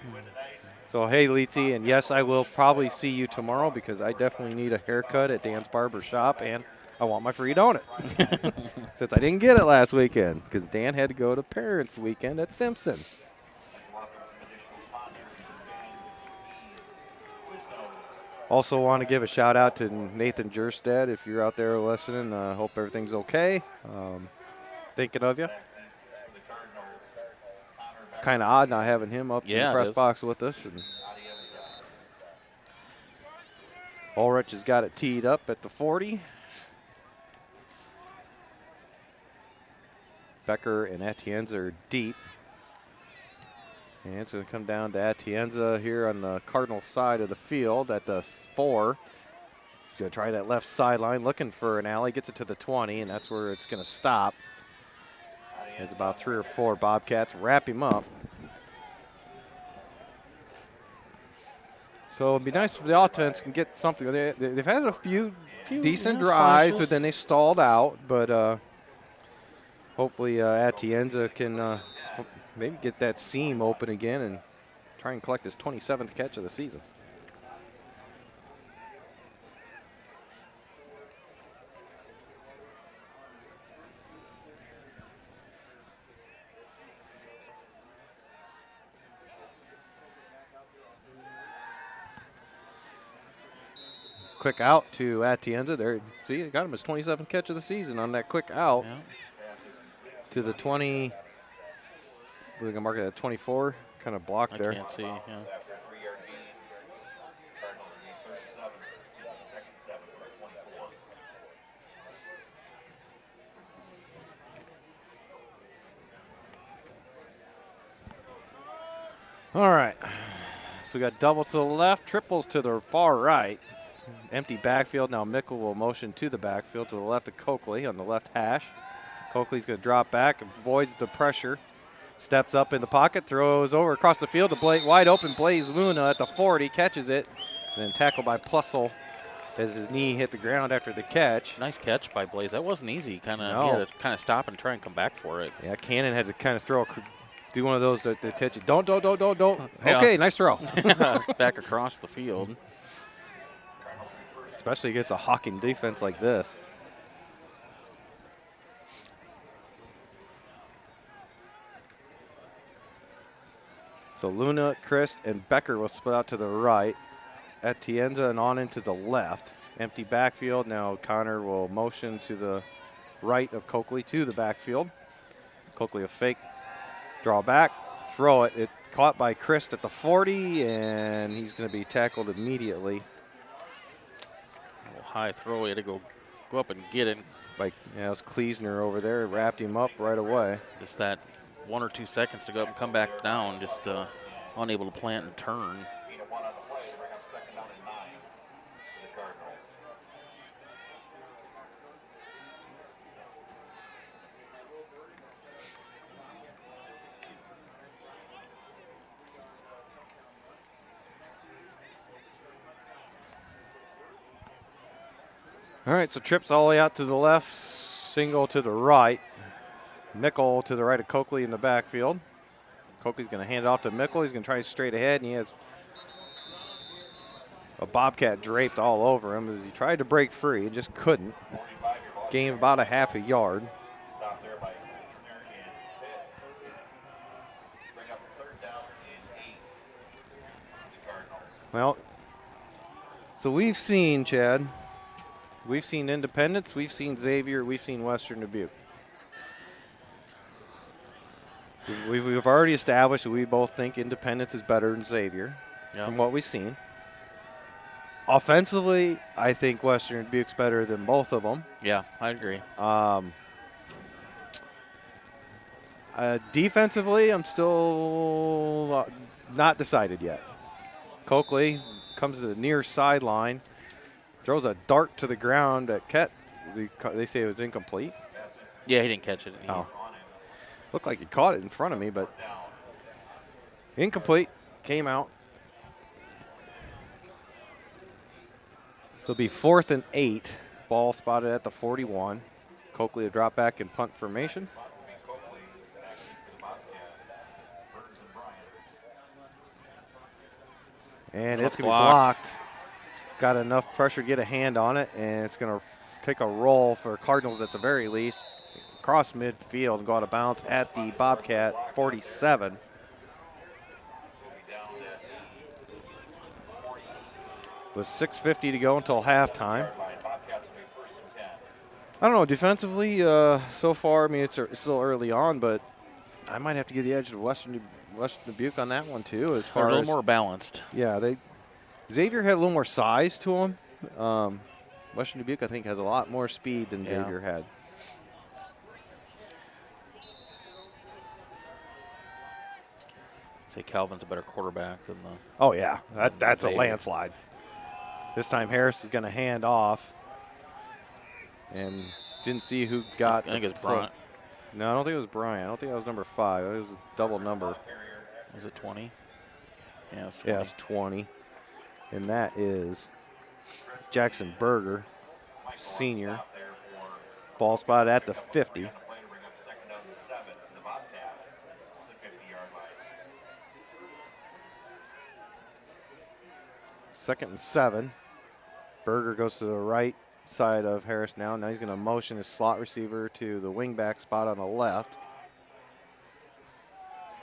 So, hey, Leetsy, and yes, I will probably see you tomorrow because I definitely need a haircut at Dan's Barber Shop, and I want my free donut. Since I didn't get it last weekend because Dan had to go to Parents Weekend at Simpson. Also want to give a shout out to Nathan Jerstad if you're out there listening. Hope everything's okay. Thinking of you. Kind of odd not having him up in the press box with us. And Ulrich has got it teed up at the 40. Becker and Atienza are deep. And it's going to come down to Atienza here on the Cardinals side of the field at the 4. He's going to try that left sideline, looking for an alley. Gets it to the 20, and that's where it's going to stop. There's about 3 or 4 Bobcats wrap him up. So it'd be nice if the offense can get something. They've had a few decent drives, but then they stalled out. But hopefully Atienza can maybe get that seam open again and try and collect his 27th catch of the season. Quick out to Atienza there. See, he got him his 27th catch of the season on that quick out to the 20. We're going to mark it at 24. Kind of blocked there. I can't see, yeah. All right. So we got doubles to the left, triples to the far right. Empty backfield. Now Mickle will motion to the backfield to the left of Coakley on the left hash. Coakley's going to drop back, avoids the pressure. Steps up in the pocket, throws over across the field to wide open Blaze Luna at the 40, catches it, and then tackled by Plussel as his knee hit the ground after the catch. Nice catch by Blaze. That wasn't easy. He had to stop and try and come back for it. Yeah, Cannon had to kind of do one of those that catch it. Don't. Yeah. Okay, nice throw. Back across the field. Especially against a hawking defense like this. So Luna, Christ, and Becker will split out to the right. Atienza and on into the left. Empty backfield. Now Connor will motion to the right of Coakley to the backfield. Coakley a fake. Draw back. Throw it. It caught by Christ at the 40, and he's going to be tackled immediately. A little high throw. He had to go up and get it. It was Kleesner over there. Wrapped him up right away. Just that 1 or 2 seconds to go up and come back down, just unable to plant and turn. All right, so trips all the way out to the left, single to the right. Mickle to the right of Coakley in the backfield. Coakley's going to hand it off to Mickle. He's going to try straight ahead, and he has a Bobcat draped all over him as he tried to break free and just couldn't. Gained about a half a yard. Well, so we've seen, Chad, we've seen Independence, we've seen Xavier, we've seen Western Dubuque. We've already established that we both think Independence is better than Xavier from what we've seen. Offensively, I think Western Dubuque's better than both of them. Yeah, I agree. Defensively, I'm still not decided yet. Coakley comes to the near sideline, throws a dart to the ground at Kett. They say it was incomplete. Yeah, he didn't catch it. Oh. Looked like he caught it in front of me, but incomplete. Came out. So it'll be 4th and 8. Ball spotted at the 41. Coakley will drop back in punt formation. And Oh, it's going to be blocked. Got enough pressure to get a hand on it, and it's going to take a roll for Cardinals at the very least. Cross midfield and go out of bounds at the Bobcat 47. With 6:50 to go until halftime. I don't know, defensively, so far, I mean, it's still early on, but I might have to give the edge to Western Dubuque on that one, too, as far They're a as. little more balanced. Yeah, Xavier had a little more size to him. Western Dubuque, I think, has a lot more speed than Xavier had. I'd say Calvin's a better quarterback than the. Oh, yeah, that's a Xavier. landslide. This time Harris is going to hand off. And didn't see who got I think it's Bryant. No, I don't think it was Bryant. I don't think that was number 5. It was a double number. Was it 20? Yeah, it's 20. Yeah, it's 20. And that is Jackson Berger, senior. Ball spot at the 50. Second and 7. Berger goes to the right side of Harris now. Now he's going to motion his slot receiver to the wingback spot on the left.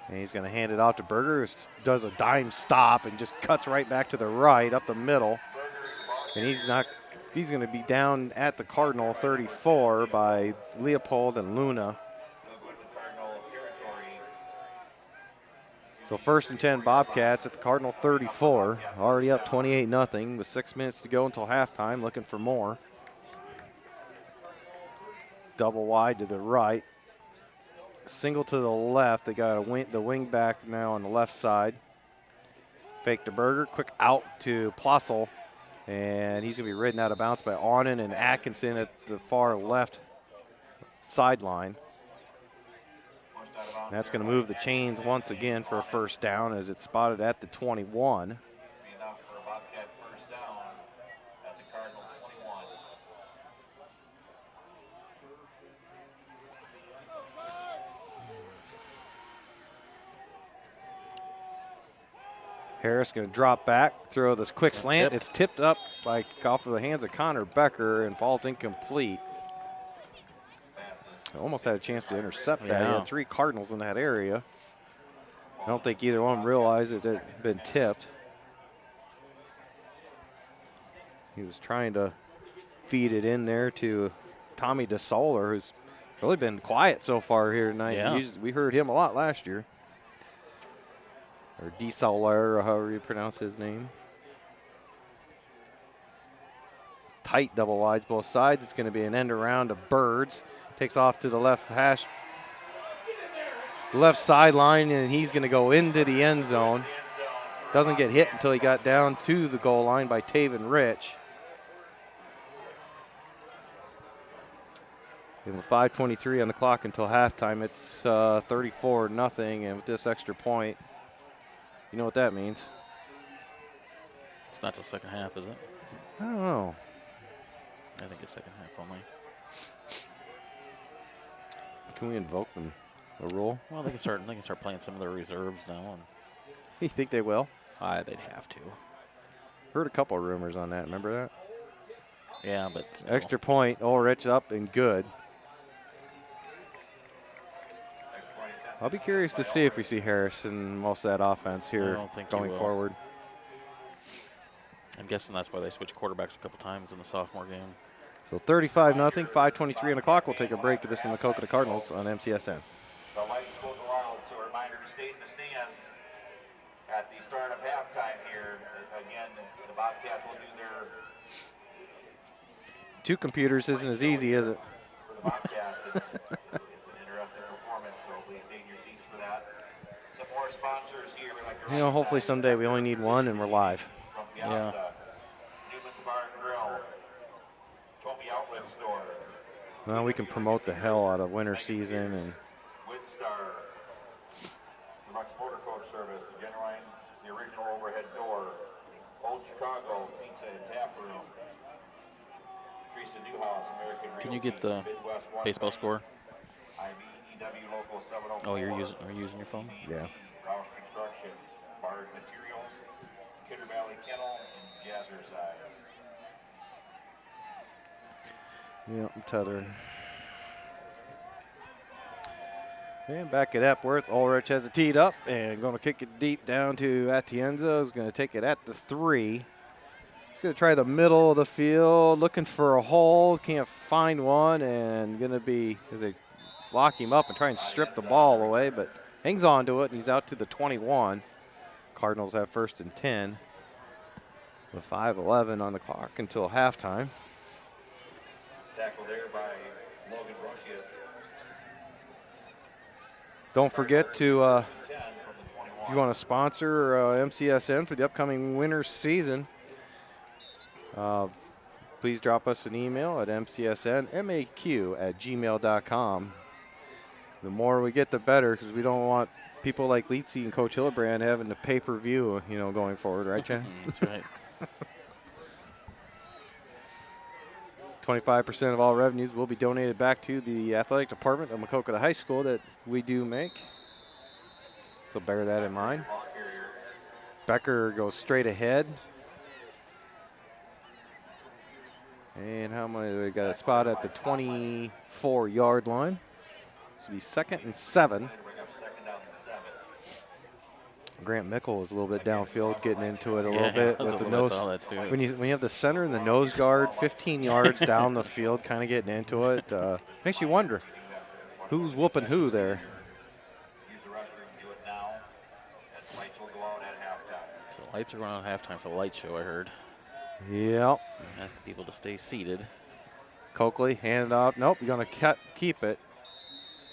And he's going to hand it out to Berger, who does a dime stop and just cuts right back to the right up the middle. And he's going to be down at the Cardinal 34 by Leopold and Luna. So 1st and 10 Bobcats at the Cardinal 34, already up 28-0 with 6 minutes to go until halftime, looking for more. Double wide to the right. Single to the left. They got the wing back now on the left side. Fake to Berger, quick out to Plossel, and he's going to be ridden out of bounds by Arnon and Atkinson at the far left sideline. That's going to move the chains once again for a first down as it's spotted at the 21. Harris going to drop back, throw this quick slant. It's tipped up off of the hands of Connor Becker and falls incomplete. Almost had a chance to intercept that. He had 3 Cardinals in that area. I don't think either one realized it had been tipped. He was trying to feed it in there to Tommy DeSoler, who's really been quiet so far here tonight. Yeah. We heard him a lot last year. Or DeSoler, or however you pronounce his name. Tight double wides both sides. It's going to be an end around to Birds. Takes off to the left hash, the left sideline, and he's going to go into the end zone. Doesn't get hit until he got down to the goal line by Taven Rich. And with 5:23 on the clock until halftime, it's 34-0, and with this extra point, you know what that means. It's not the second half, is it? I don't know. I think it's second half only. Can we invoke the rule? Well, they can start playing some of their reserves now. And You think they will? they'd have to. Heard a couple of rumors on that. Remember that? Yeah, but still. Extra point. Ulrich up and good. I'll be curious to see if we see Harris in most of that offense here don't think he going will. forward. I'm guessing that's why they switched quarterbacks a couple times in the sophomore game. So 35-0, 5:23 on the clock. We'll take a break to this in the Maquoketa Cardinals on MCSN. The lights will go out, so a reminder to stay in the stands at the start of halftime here. Again, the Bobcats will do their 2 computers isn't as easy, is it? for the Bobcats. It's an interesting performance, so please stay in your seats for that. Some more sponsors here. We'd like to You know, hopefully someday we only need one and we're live. from Fiesta, Newman's Bar and Grill, Toby Outlet Store, Well, we can promote the hell out of winter season and Windstar, the Rux Motor Coach Service, the Genuine, the original overhead door, Old Chicago Pizza and Tap Room, Teresa Newhouse, American Can you Realty, get the Midwest Water baseball Company, score? IBEW Local 704, Oh, are you using your phone? yeah. Roush Construction, Bard Materials, Kidder Valley Kennel and Jazzercise. Yeah, I'm tethering. And back at Epworth, Ulrich has it teed up and going to kick it deep down to Atienza. Is going to take it at the 3. He's going to try the middle of the field, looking for a hole. Can't find one, and going to be, as they lock him up and try and strip the ball away, but hangs on to it, and he's out to the 21. Cardinals have 1st and 10 with 5:11 on the clock until halftime. Tackle there by Logan Rochia. Don't forget to, 10 from the 21. if you want to sponsor MCSN for the upcoming winter season, please drop us an email at mcsnmaq@gmail.com. The more we get, the better, because we don't want people like Leetsy and Coach Hillebrand having the pay-per-view, going forward, right, Chad? That's right. 25% of all revenues will be donated back to the athletic department of Maquoketa High School that we do make. So bear that in mind. Becker goes straight ahead. And how many? We got a spot at the 24-yard line. This will be 2nd and 7. Grant Mickle was a little bit downfield, getting into it a little bit with the nose. Saw that too. When you have the center and the nose guard 15 yards down the field, kind of getting into it, makes you wonder who's whooping who there. Use the restroom, do it now, and lights will go out at halftime. So lights are going on at halftime for the light show, I heard. Yep. Asking people to stay seated. Coakley, hand off. Nope, you're going to keep it.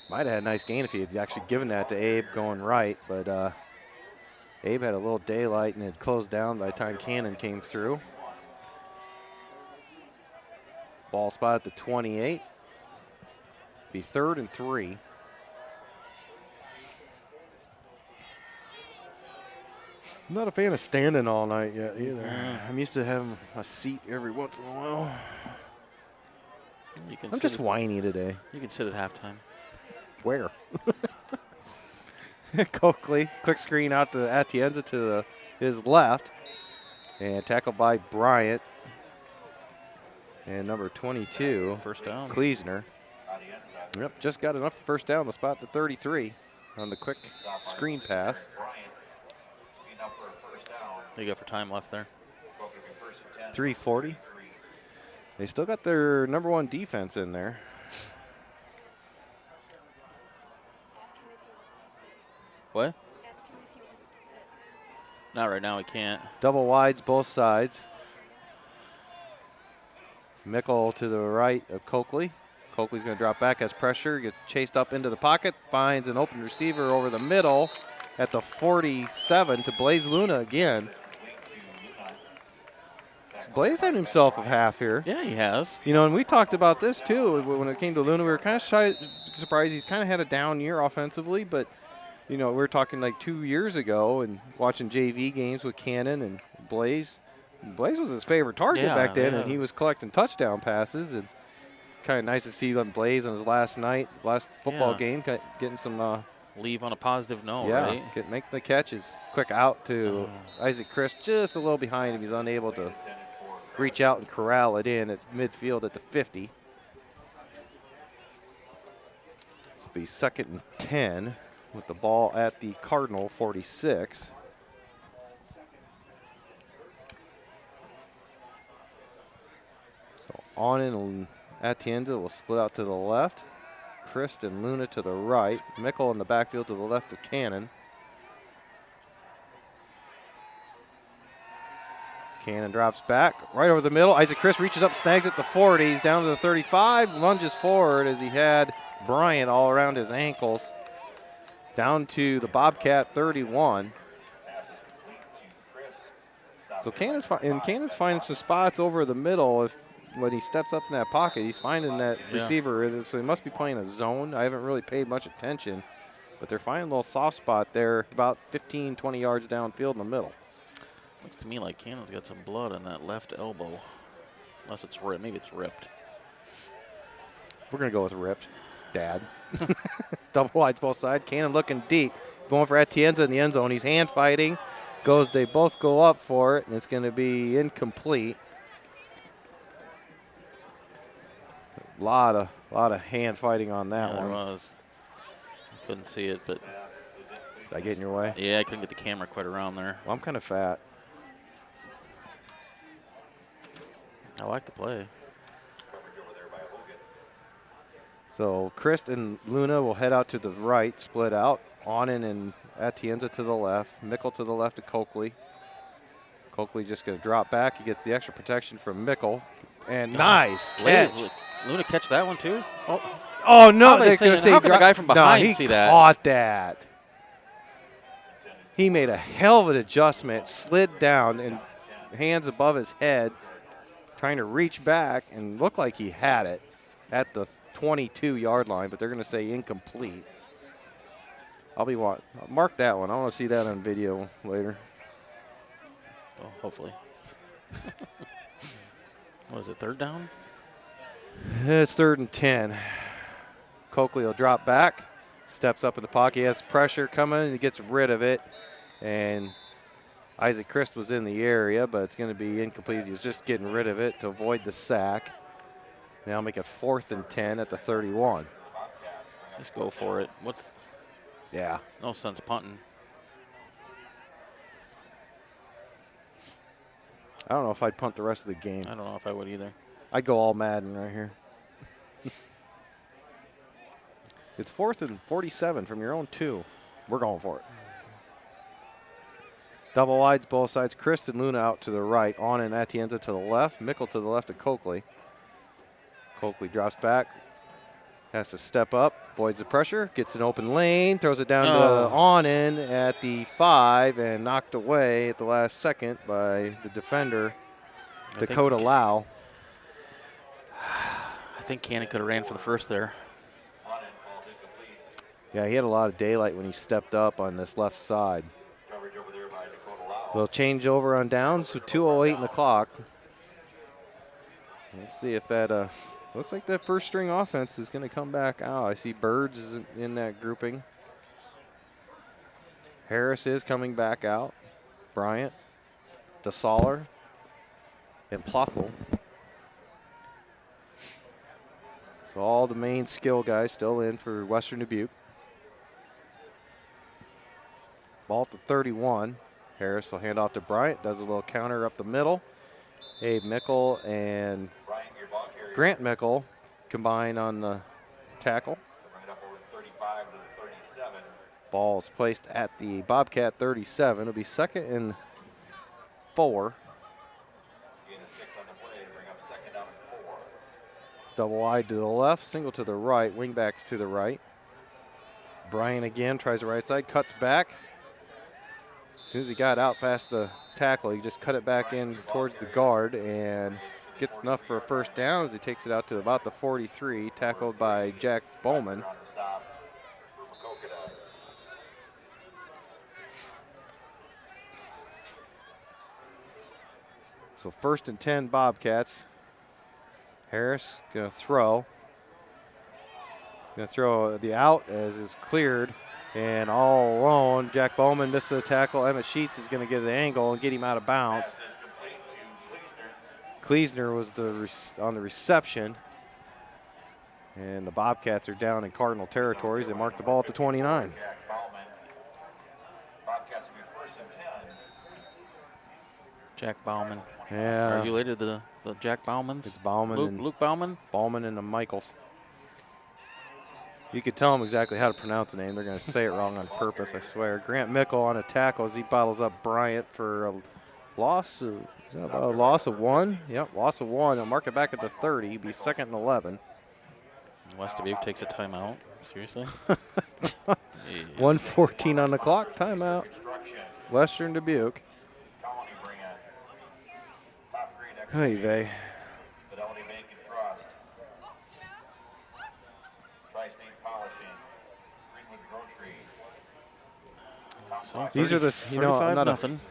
Might have had a nice gain if he had actually given that to Abe going right, but Abe had a little daylight and it closed down by the time Cannon came through. Ball spot at the 28. Be 3rd and 3. I'm not a fan of standing all night yet either. I'm used to having a seat every once in a while. I'm just whiny today. You can sit at halftime. Where? Coakley, quick screen out to Atienza to his left. And tackled by Bryant. And number 22, First down. Kleesner. Yep, just got enough first down to spot the 33 on the quick screen pass. What do you got for time left there? 3:40. They still got their number 1 defense in there. What? Not right now, we can't. Double wides both sides. Mickle to the right of Coakley. Coakley's going to drop back as pressure, gets chased up into the pocket, finds an open receiver over the middle at the 47 to Blaze Luna again. Blaze had himself a half here. Yeah, he has. And we talked about this too when it came to Luna. We were kind of surprised he's kind of had a down year offensively, but we were talking like 2 years ago and watching JV games with Cannon and Blaze. Blaze was his favorite target back then, and he was collecting touchdown passes. And it's kind of nice to see Blaze on his last football game, getting some. Leave on a positive note, right? right? Make the catches. Quick out to Isaac Chris, just a little behind him. He's unable to reach out and corral it in at midfield at the 50. This will be 2nd and 10 with the ball at the Cardinal 46. So on and Atienza will split out to the left. Christ and Luna to the right. Mickle in the backfield to the left of Cannon. Cannon drops back right over the middle. Isaac Chris reaches up, snags at the 40. He's down to the 35, lunges forward as he had Bryant all around his ankles. Down to the Bobcat 31. So Cannon's finding some spots over the middle. When he steps up in that pocket, he's finding that receiver. So he must be playing a zone. I haven't really paid much attention, but they're finding a little soft spot there about 15, 20 yards downfield in the middle. Looks to me like Cannon's got some blood on that left elbow. Unless it's ripped. Maybe it's ripped. We're going to go with ripped, Dad. Double wides both sides. Cannon looking deep. Going for Atienza in the end zone. He's hand fighting. They both go up for it, and it's going to be incomplete. A lot of hand fighting on that Yeah, one. there was. Couldn't see it, but Did I get in your way? yeah, I couldn't get the camera quite around there. Well, I'm kind of fat. I like the play. So Christ and Luna will head out to the right, split out. Onen and Atienza to the left. Mickle to the left of Coakley. Coakley just going to drop back. He gets the extra protection from Mickle. And nice catch. Luna catch that one too? Oh, no. How They're gonna say how can the guy from behind no, see that? He caught that. He made a hell of an adjustment, slid down, and hands above his head, trying to reach back, and looked like he had it at the 22-yard line, but they're going to say incomplete. I'll mark that one. I want to see that on video later. Oh, hopefully. What is it, third down? It's 3rd and 10. Coakley will drop back, steps up in the pocket. He has pressure coming, and he gets rid of it. And Isaac Christ was in the area, but it's going to be incomplete. He was just getting rid of it to avoid the sack. Now make it 4th and 10 at the 31. Just go for it. Yeah. No sense punting. I don't know if I'd punt the rest of the game. I don't know if I would either. I'd go all Madden right here. It's 4th and 47 from your own 2. We're going for it. Double wides both sides. Chris and Luna out to the right. On and Atienza to the left. Mickle to the left of Coakley. Coakley drops back. Has to step up. Avoids the pressure. Gets an open lane. Throws it down to On-in at the 5 and knocked away at the last second by the defender, Dakota Lau. I think Cannon could have ran for the first there. Yeah, he had a lot of daylight when he stepped up on this left side. We'll change over on downs with 2:08 in the clock. Let's see if that looks like that first string offense is going to come back out. I see Birds is in that grouping. Harris is coming back out. Bryant, DeSaller, and Plossel. So all the main skill guys still in for Western Dubuque. Ball at the 31. Harris will hand off to Bryant. Does a little counter up the middle. Abe Mickle and Grant Mickle combine on the tackle. Ball is placed at the Bobcat 37. It'll be 2nd and 4. Double wide to the left, single to the right, wing back to the right. Bryant again tries the right side, cuts back. As soon as he got out past the tackle, he just cut it back in towards the guard and gets enough for a first down as he takes it out to about the 43, tackled by Jack Bowman. So 1st and 10 Bobcats. Harris going to throw. Going to throw the out as is cleared. And all alone, Jack Bowman missed the tackle. Emmett Sheets is going to get an angle and get him out of bounds. Kleesner was on the reception. And the Bobcats are down in Cardinal territories. They mark the ball at the 29. Jack Bauman. Yeah. Are you related to the Jack Baumans? It's Bauman. Luke Bauman? Bauman and the Michaels. You could tell them exactly how to pronounce the name. They're going to say it wrong on purpose, I swear. Grant Mickle on a tackle as he bottles up Bryant for a loss. Is that a loss of 1? Yep, loss of 1. They'll mark it back at the 30. It'll be 2nd and 11. West Dubuque takes a timeout. Seriously? 1:14 on the clock. Timeout. Western Dubuque. Hey, they. So These are the, you know, I'm nothing.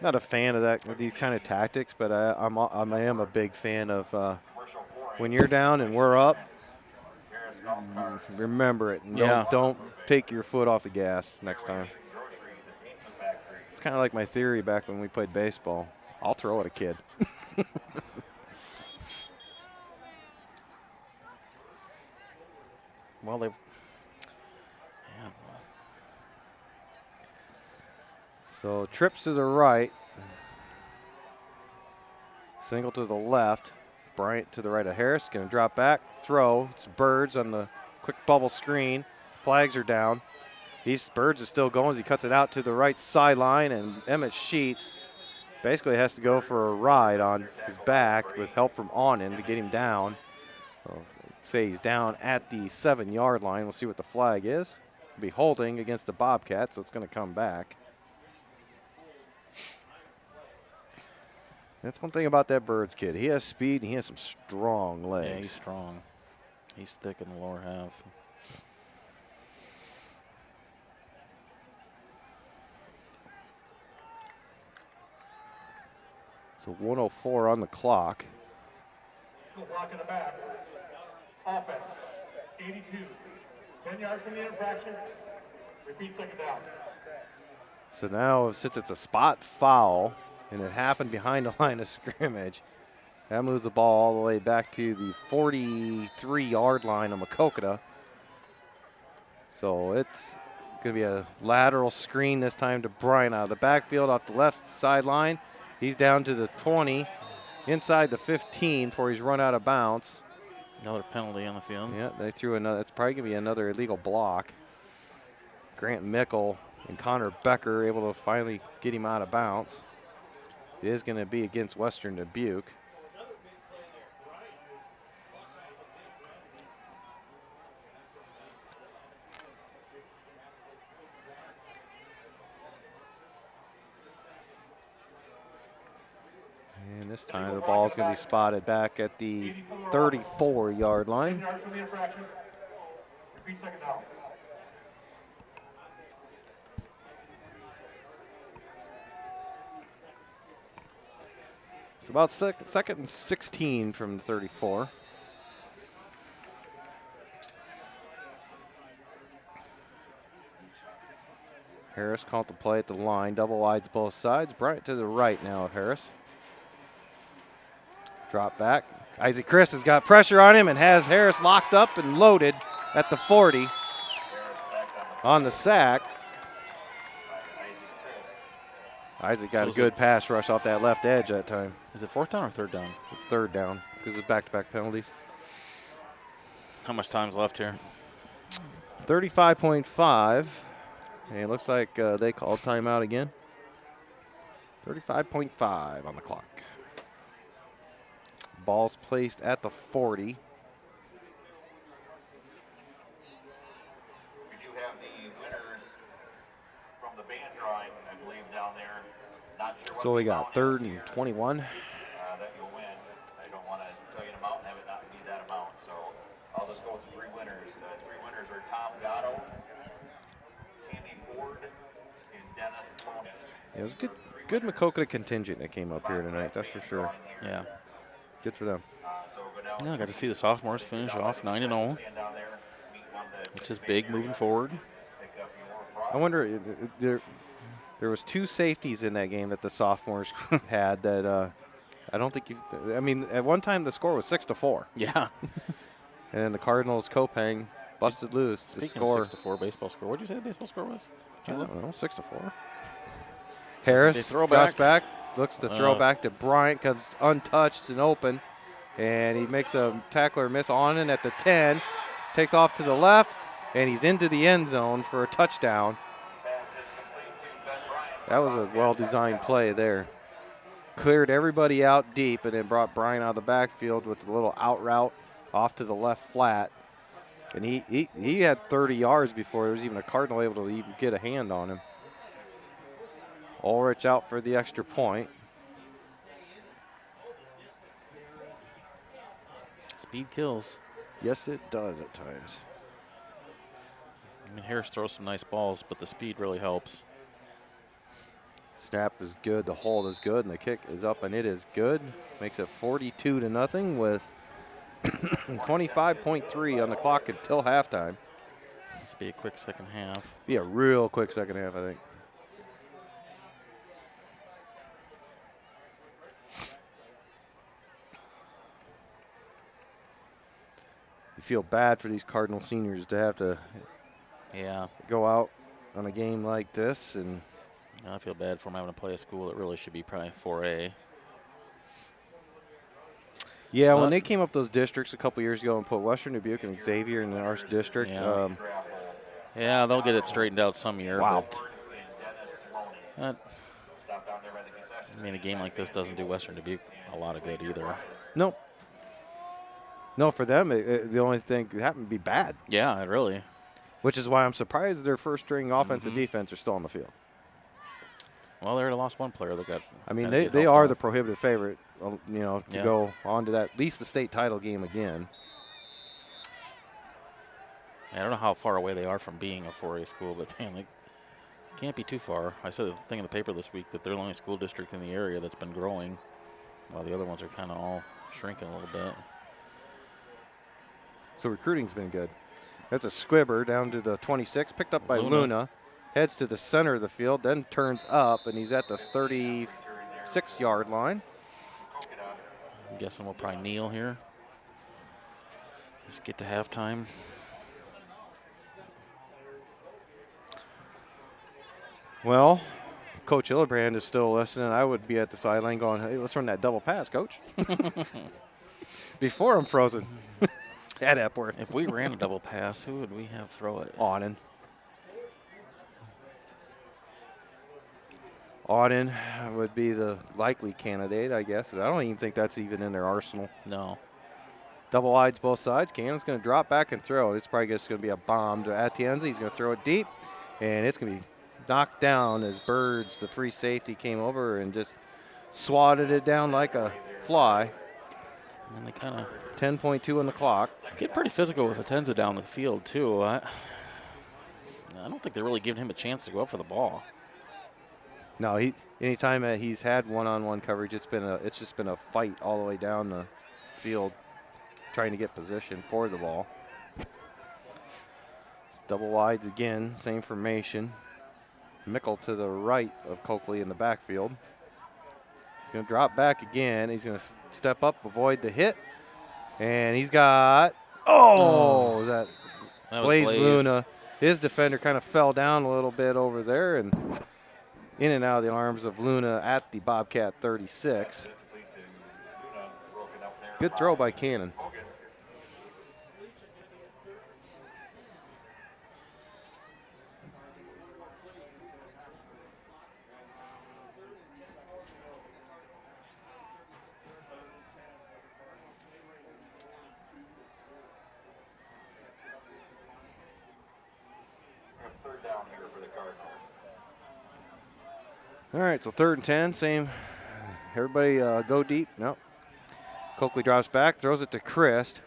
not a fan of these kind of tactics, but I am a big fan of when you're down and we're up, remember it. And don't take your foot off the gas next time. It's kind of like my theory back when we played baseball. I'll throw at a kid. Well, they've. So trips to the right. Single to the left. Bryant to the right of Harris. Going to drop back. Throw. It's Birds on the quick bubble screen. Flags are down. Birds is still going as he cuts it out to the right sideline. And Emmett Sheets basically has to go for a ride on his back with help from Onan to get him down. So say he's down at the 7-yard line. We'll see what the flag is. He'll be holding against the Bobcats, so it's going to come back. That's one thing about that Birds kid. He has speed and he has some strong legs. Yeah, he's strong. He's thick in the lower half. So 104 on the clock. Block in the back. Offense, 82. 10 yards from the infraction. Repeat second down. So now, since it's a spot foul, and it happened behind the line of scrimmage, that moves the ball all the way back to the 43-yard line of Maquoketa. So it's going to be a lateral screen this time to Bryant out of the backfield off the left sideline. He's down to the 20, inside the 15 before he's run out of bounds. Another penalty on the field. Yeah, they threw another. It's probably going to be another illegal block. Grant Mickle and Connor Becker able to finally get him out of bounds. It is going to be against Western Dubuque. And this time the ball is going to be spotted back at the 34-yard line. 10 yards from the infraction. Repeat second down. It's about second and 16 from the 34. Harris called the play at the line. Double wides both sides. Bryant to the right now of Harris. Drop back. Isaac Chris has got pressure on him and has Harris locked up and loaded at the 40 on the sack. Isaac got a good pass rush off that left edge that time. Is it fourth down or third down? It's third down because it's back-to-back penalties. How much time's left here? 35.5. And it looks like they called timeout again. 35.5 on the clock. Ball's placed at the 40. We do have the winners from the band drive, I believe, down there. Not sure what So we the got amount third is and here, 21. that you'll win. I don't want to tell you an amount and have it not be that amount. So I'll just go with the three winners. The three winners are Tom Gatto, Candy Ford, and Dennis Tony. It was good Maquoketa contingent that came up here tonight, that's for sure. Yeah. Good for them. Yeah, I got to see the sophomores finish off 9-0, which is big moving forward. I wonder, there was two safeties in that game that the sophomores had that I don't think I mean, at one time the score was 6-4. Yeah. And then the Cardinals, Kopang, busted loose to Speaking score. of 6-4 baseball score, what did you say the baseball score was? I don't know, 6-4. Harris They throw drops back. looks to throw back to Bryant, comes untouched and open, and he makes a tackler miss on it at the 10, takes off to the left, and he's into the end zone for a touchdown. That was a well-designed play there. Cleared everybody out deep and then brought Bryant out of the backfield with a little out route off to the left flat. And he had 30 yards before there was even a Cardinal able to even get a hand on him. Ulrich out for the extra point. Speed kills. Yes, it does at times. I mean, Harris throws some nice balls, but the speed really helps. Snap is good, the hold is good, and the kick is up, and it is good. Makes it 42-0 with 25.3 on the clock until halftime. This will be a quick second half. Be a real quick second half, I think. you feel bad for these Cardinal seniors to have to go out on a game like this. And I feel bad for them having to play a school that really should be probably 4A. yeah, when they came up those districts a couple years ago and put Western Dubuque and Xavier in our district. Yeah, they'll get it straightened out some year. Wow. But, I mean, a game like this doesn't do Western Dubuque a lot of good either. No. No, for them, the only thing that happened to be bad. Yeah, really. Which is why I'm surprised their first-string offense and defense are still on the field. Well, they already lost one player that got. I mean, they are the prohibitive favorite, to go on to that, at least the state title game again. I don't know how far away they are from being a 4A school, but man, they can't be too far. I said a thing in the paper this week that they're the only school district in the area that's been growing, while the other ones are kind of all shrinking a little bit. So recruiting's been good. That's a squibber down to the 26, picked up by Luna. Heads to the center of the field, then turns up, and he's at the 36-yard line. I'm guessing we'll probably kneel here. Just get to halftime. Well, Coach Hillebrand is still listening. I would be at the sideline going, hey, let's run that double pass, Coach. Before I'm frozen at Epworth. If we ran a double pass, who would we have throw it? Auden. Auden would be the likely candidate, I guess. But I don't even think that's even in their arsenal. No. Double wides both sides. Cannon's going to drop back and throw. It's probably just going to be a bomb to Atienza. He's going to throw it deep, and it's going to be knocked down as Birds, the free safety, came over and just swatted it down like a fly. And they kind of 10.2 on the clock. Get pretty physical with Atienza down the field, too. I don't think they're really giving him a chance to go up for the ball. No, anytime that he's had one-on-one coverage, it's just been a fight all the way down the field, trying to get position for the ball. Double wides again, same formation. Mickle to the right of Coakley in the backfield. He's going to drop back again. He's going to step up, avoid the hit, and he's got is that Blaze Luna. His defender kind of fell down a little bit over there, and in and out of the arms of Luna at the Bobcat 36. Good throw by Cannon. Third down here for the Cardinals. All right, so 3rd and 10, same. Everybody go deep. No. Coakley drops back, throws it to Christ.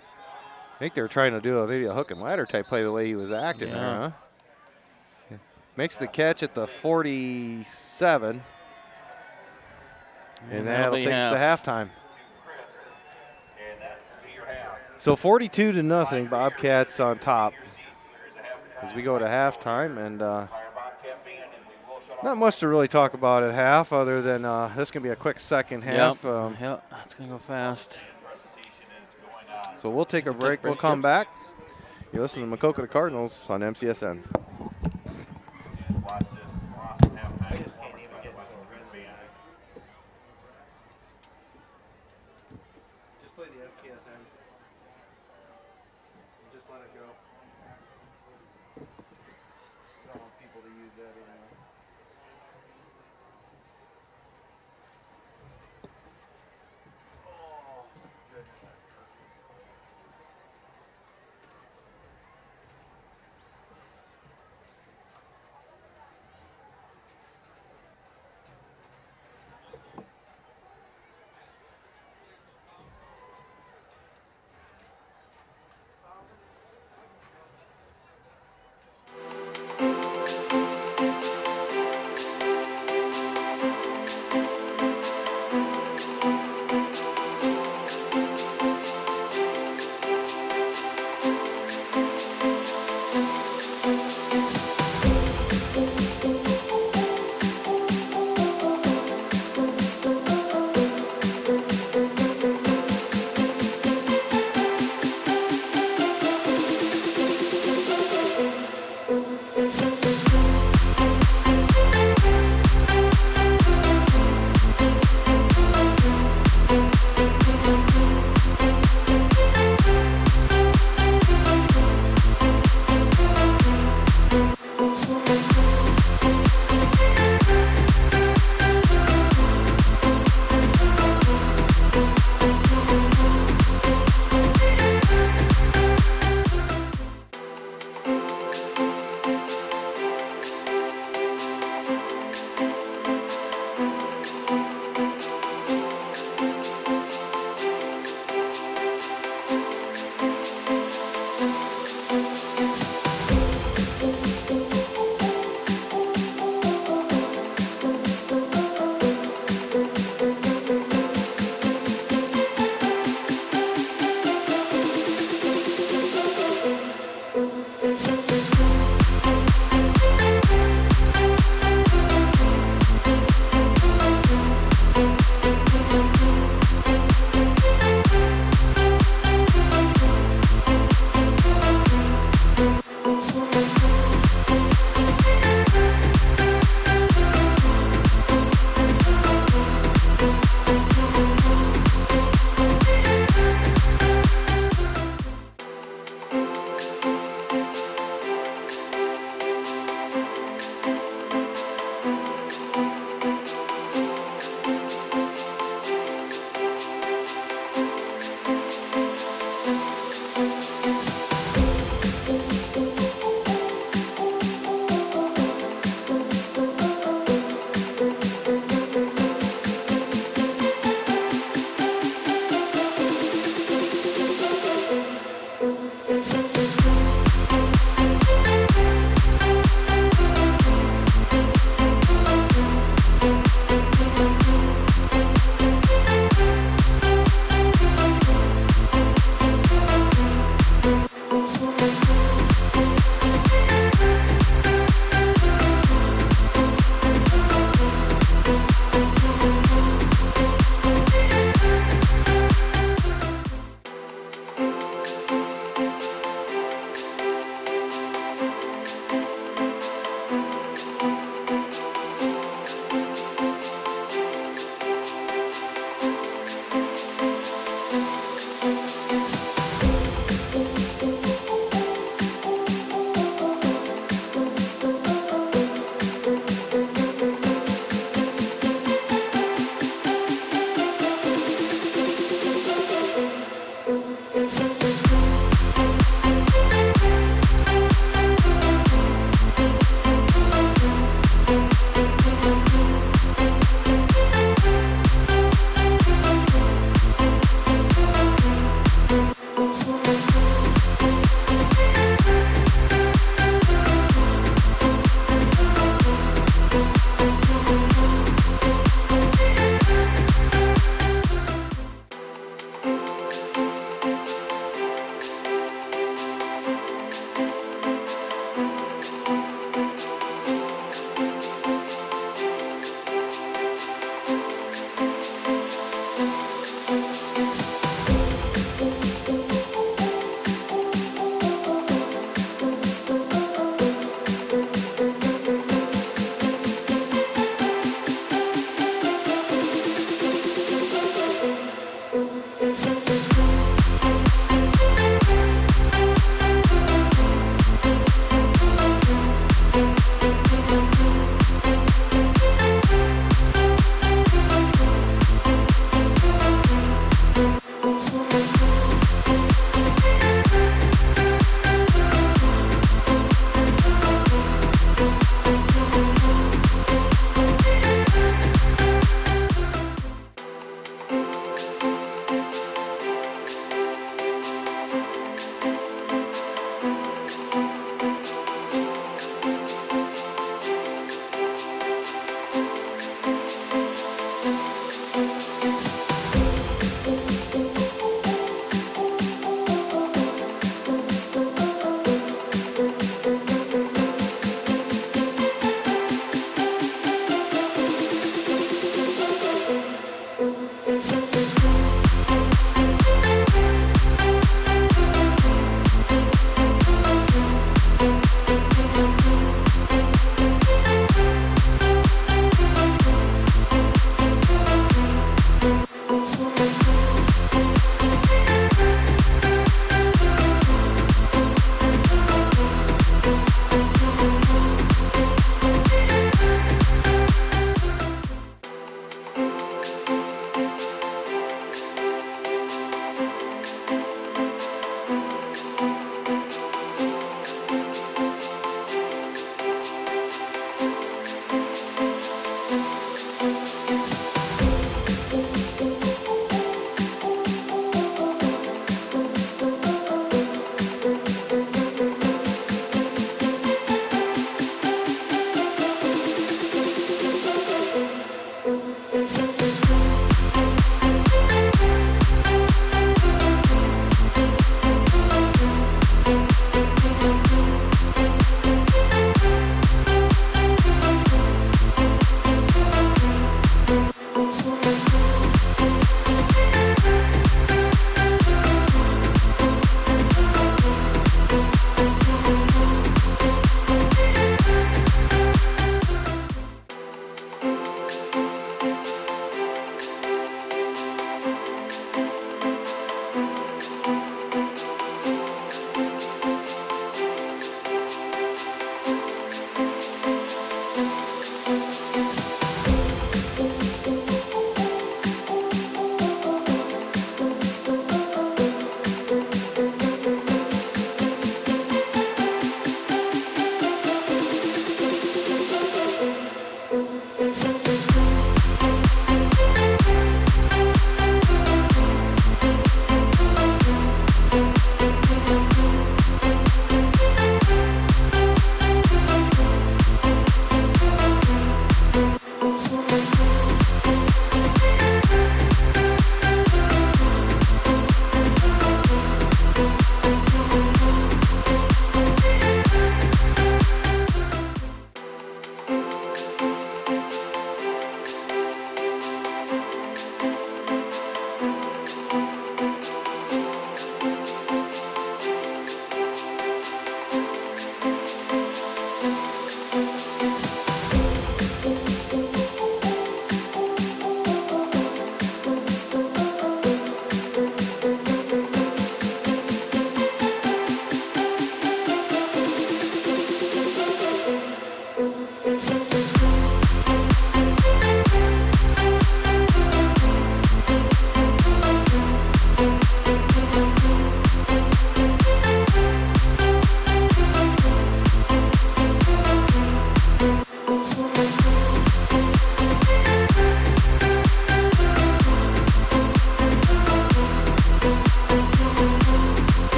I think they were trying to do maybe a hook and ladder type play the way he was acting there, huh? Makes the catch at the 47. And that'll take us to halftime. So 42-0, Bobcats on top as we go to halftime, and not much to really talk about at half other than this can be a quick second half. Yep, that's going to go fast. So we'll take a break. We'll come back. You're listening to Maquoketa Cardinals on MCSN. Just play the MCSN. Just let it go. I don't want people to use that anymore. Oh, goodness.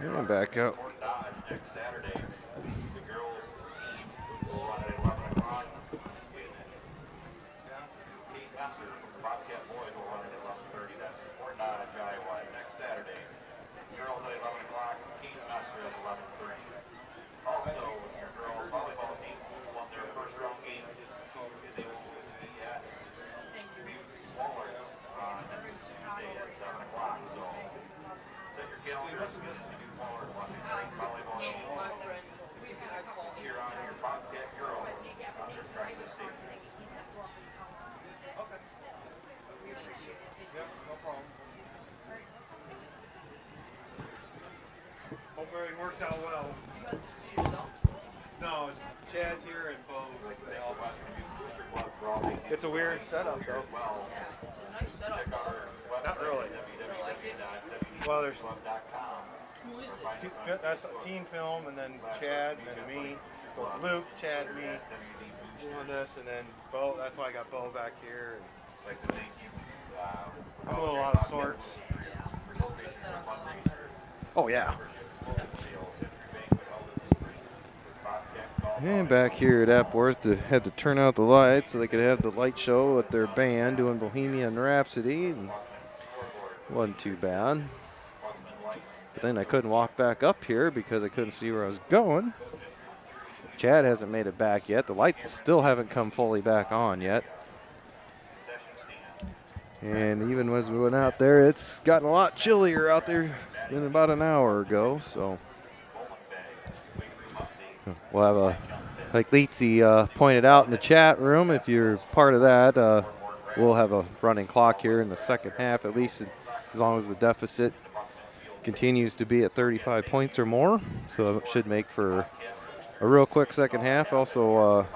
And back out. Fort Dodge next Saturday. The girls team will run at 11 o'clock. Kate Messer from the Bobcat boys will run at 11:30. That's in Fort Dodge, Iowa, next Saturday. Girls at 11 o'clock. Kate Messer at 11:30. Also, your girls volleyball team won their first round game. They will be at Waller on Tuesday at 7 o'clock. So set your calendars to get to Waller volleyball game. Cheer on your Bobcat girls on their practice team. Hope everything works out well. No, Chad's here and Bo. It's a weird setup, though. It's a nice setup. Not really. Well, there's Who is it? that's Team Film, and then Chad, and then me. So it's Luke, Chad, me doing this, and then Bo. That's why I got Bo back here. And I'm a little out of sorts. Maquoketa set up a lot better. Oh yeah. And back here at Epworth, they had to turn out the lights so they could have the light show with their band doing Bohemian Rhapsody. And wasn't too bad. But then I couldn't walk back up here because I couldn't see where I was going. Chad hasn't made it back yet. The lights still haven't come fully back on yet. And even as we went out there, it's gotten a lot chillier out there than about an hour ago. So we'll have a, like Leetsy pointed out in the chat room, if you're part of that, we'll have a running clock here in the second half, at least as long as the deficit continues to be at 35 points or more. So it should make for a real quick second half. Also,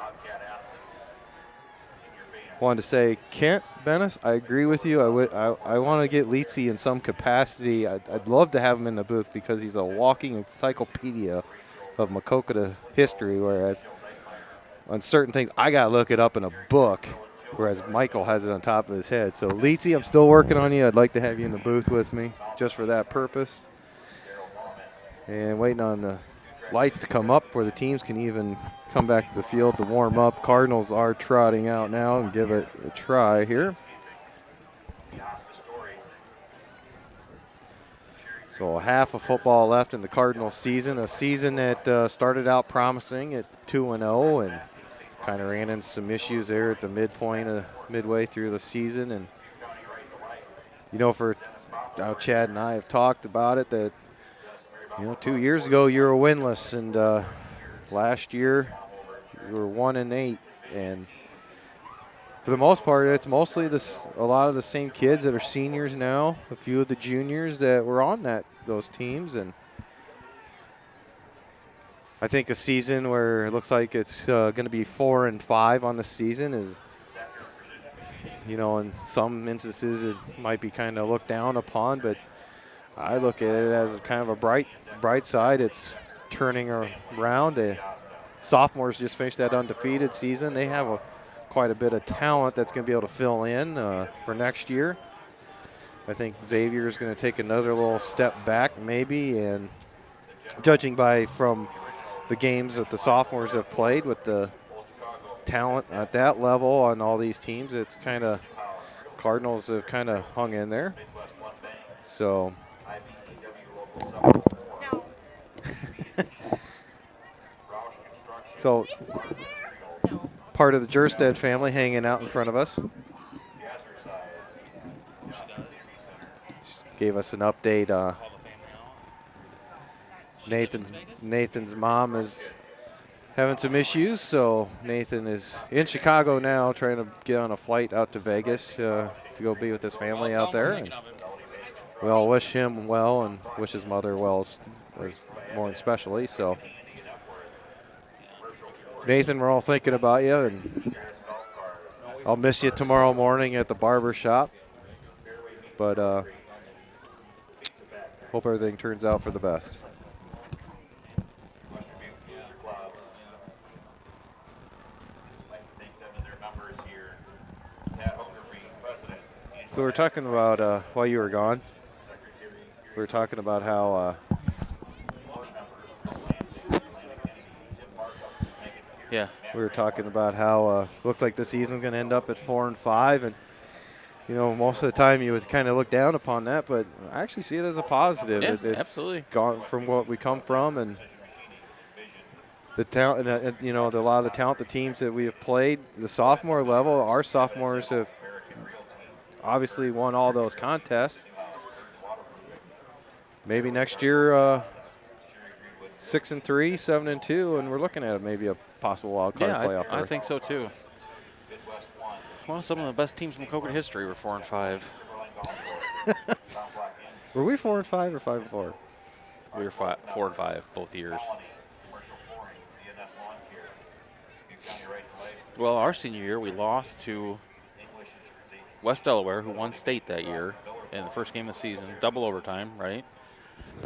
wanted to say, Kent Bennis, I agree with you. I want to get Leetsy in some capacity. I'd love to have him in the booth because he's a walking encyclopedia of Maquoketa history, whereas on certain things I got to look it up in a book, whereas Michael has it on top of his head. So Leetsy, I'm still working on you. I'd like to have you in the booth with me just for that purpose. And waiting on the lights to come up before the teams can even come back to the field to warm up. Cardinals are trotting out now and give it a try here. So half of football left in the Cardinals season, a season that started out promising at 2-0 and kind of ran into some issues there at the midway through the season. And you know, for how Chad and I have talked about it, that 2 years ago you were winless, and last year you were 1-8, and for the most part, it's mostly a lot of the same kids that are seniors now, a few of the juniors that were on those teams. And I think a season where it looks like it's going to be 4-5 on the season is, in some instances it might be kind of looked down upon, but I look at it as kind of a bright side. It's turning around. The sophomores just finished that undefeated season. They have quite a bit of talent that's going to be able to fill in for next year. I think Xavier is going to take another little step back maybe, and judging from the games that the sophomores have played with the talent at that level on all these teams, it's kind of Cardinals have kind of hung in there. So so part of the Jerstead family hanging out in front of us. Gave us an update. Nathan's mom is having some issues, so Nathan is in Chicago now trying to get on a flight out to Vegas to go be with his family out there. And we all wish him well and wish his mother well more especially. So Nathan, we're all thinking about you, and I'll miss you tomorrow morning at the barber shop. But hope everything turns out for the best. So we're talking about, while you were gone, we were talking about how Yeah. We were talking about how looks like the season's going to end up at 4-5, and most of the time you would kind of look down upon that, but I actually see it as a positive. Yeah, It's absolutely. gone from what we come from, and the talent, and a lot of the talent, the teams that we have played, the sophomore level, our sophomores have obviously won all those contests. Maybe next year, 6-3, 7-2, and we're looking at maybe a possible wild card playoff. I think so too. Well, some of the best teams in Maquoketa history were 4-5. Were we 4-5 or 5-4? We were 4-5 both years. Well, our senior year, we lost to West Delaware, who won state that year in the first game of the season, double overtime, right?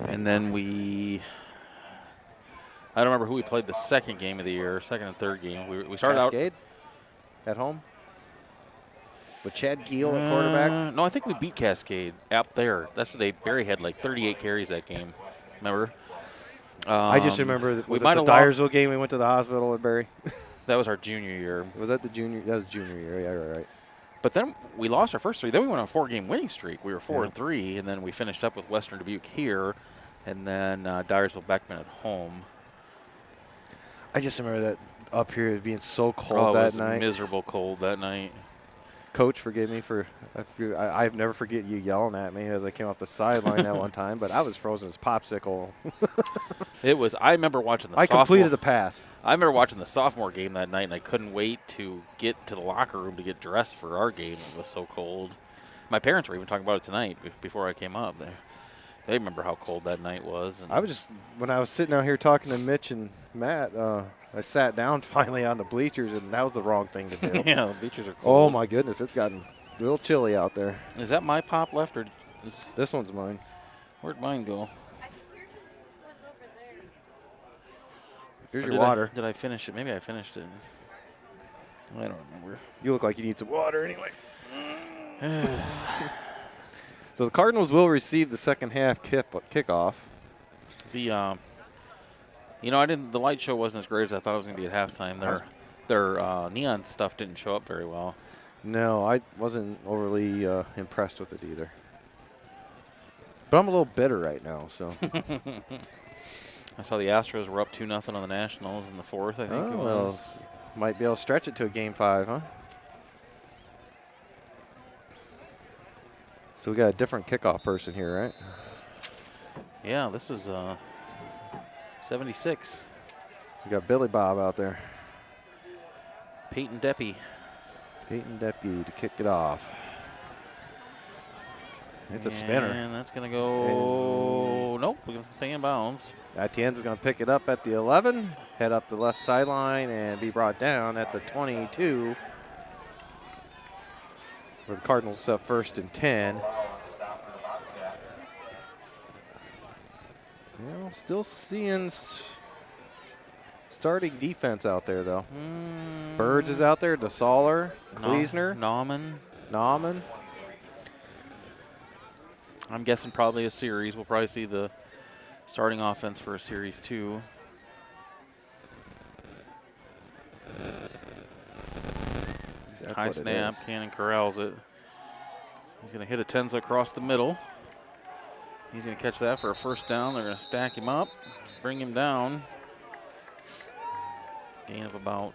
And then I don't remember who we played the second game of the year, second and third game. We started Cascade at home with Chad Giel at quarterback. No, I think we beat Cascade up there. Barry had like 38 carries that game. Remember? I just remember that we was it might the have lost. Dyersville game we went to the hospital at Barry. That was our junior year. Was that the junior? That was junior year. Yeah, right. But then we lost our first three. Then we went on a 4-game winning streak. We were 4-3, and then we finished up with Western Dubuque here, and then Dyersville Beckman at home. I just remember that up here being so cold that night. It was miserable cold that night. Coach, forgive me for I never forget you yelling at me as I came off the sideline that one time, but I was frozen as popsicle. It was. I remember watching the. I completed the pass. I remember watching the sophomore game that night, and I couldn't wait to get to the locker room to get dressed for our game. It was so cold. My parents were even talking about it tonight before I came up. They remember how cold that night was. I was just, when I was sitting out here talking to Mitch and Matt, I sat down finally on the bleachers, and that was the wrong thing to do. Yeah, the bleachers are Oh, cold. my goodness. It's gotten a little chilly out there. Is that my pop left, or this one's mine? Where'd mine go? Here's your water. Did I finish it? Maybe I finished it. I don't remember. You look like you need some water anyway. So the Cardinals will receive the second half kickoff. The the light show wasn't as great as I thought it was going to be at halftime. Their neon stuff didn't show up very well. No, I wasn't overly impressed with it either. But I'm a little bitter right now, so. I saw the Astros were up 2-0 on the Nationals in the fourth, I think it was. Might be able to stretch it to a Game 5, huh? So we got a different kickoff person here, right? Yeah, this is 76. We got Billy Bob out there. Peyton Deppy. Peyton Deppy to kick it off. It's a spinner. And that's going to go, nope, we're going to stay in bounds. Atienza is going to pick it up at the 11, head up the left sideline, and be brought down at the 22. For the Cardinals up 1st and 10. Still seeing starting defense out there, though. Birds is out there, DeSaller, Kleesner. Nauman. I'm guessing probably a series. We'll probably see the starting offense for a series 2. High snap, Cannon corrals it. He's going to hit Atienza across the middle. He's going to catch that for a first down. They're going to stack him up, bring him down. Gain of about.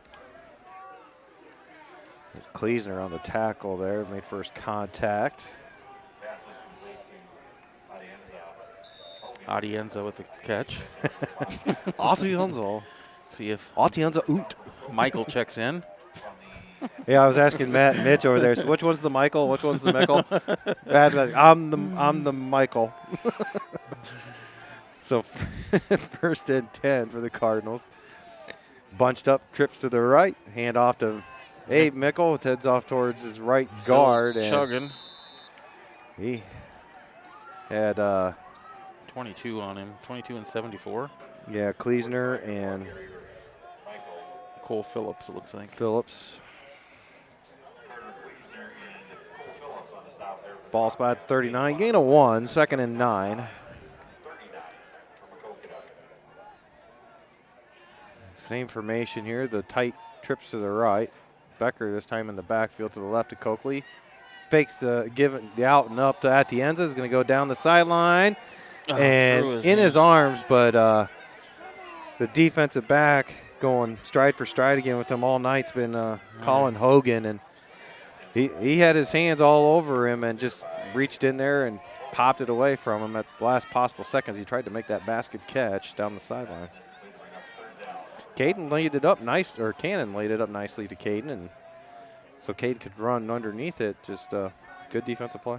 There's Kleesner on the tackle there, made first contact. Atienza with the catch. Atienza. See if Atienza oot. Michael checks in. Yeah, I was asking Matt and Mitch over there. So which one's the Michael? Which one's the Michael? Matt's like, I'm the Michael. So 1st and 10 for the Cardinals. Bunched up, trips to the right, hand off to Abe Mickle. Heads off towards his right guard. Chugging. He had 22 on him, 22 and 74. Yeah, Kleesner and Cole Phillips, it looks like. Phillips. Ball spot 39, gain of 1, 2nd and 9. Same formation here. The tight trips to the right. Becker this time in the backfield to the left of Coakley. Fakes the out and up to Atienza. Is going to go down the sideline and in his arms, but the defensive back going stride for stride again with him all night's been Colin Hogan, and he had his hands all over him and just reached in there and popped it away from him at the last possible seconds. He tried to make that basket catch down the sideline. Caden laid it up nice, or Cannon laid it up nicely to Caden, and so Caden could run underneath it. Just good defensive play.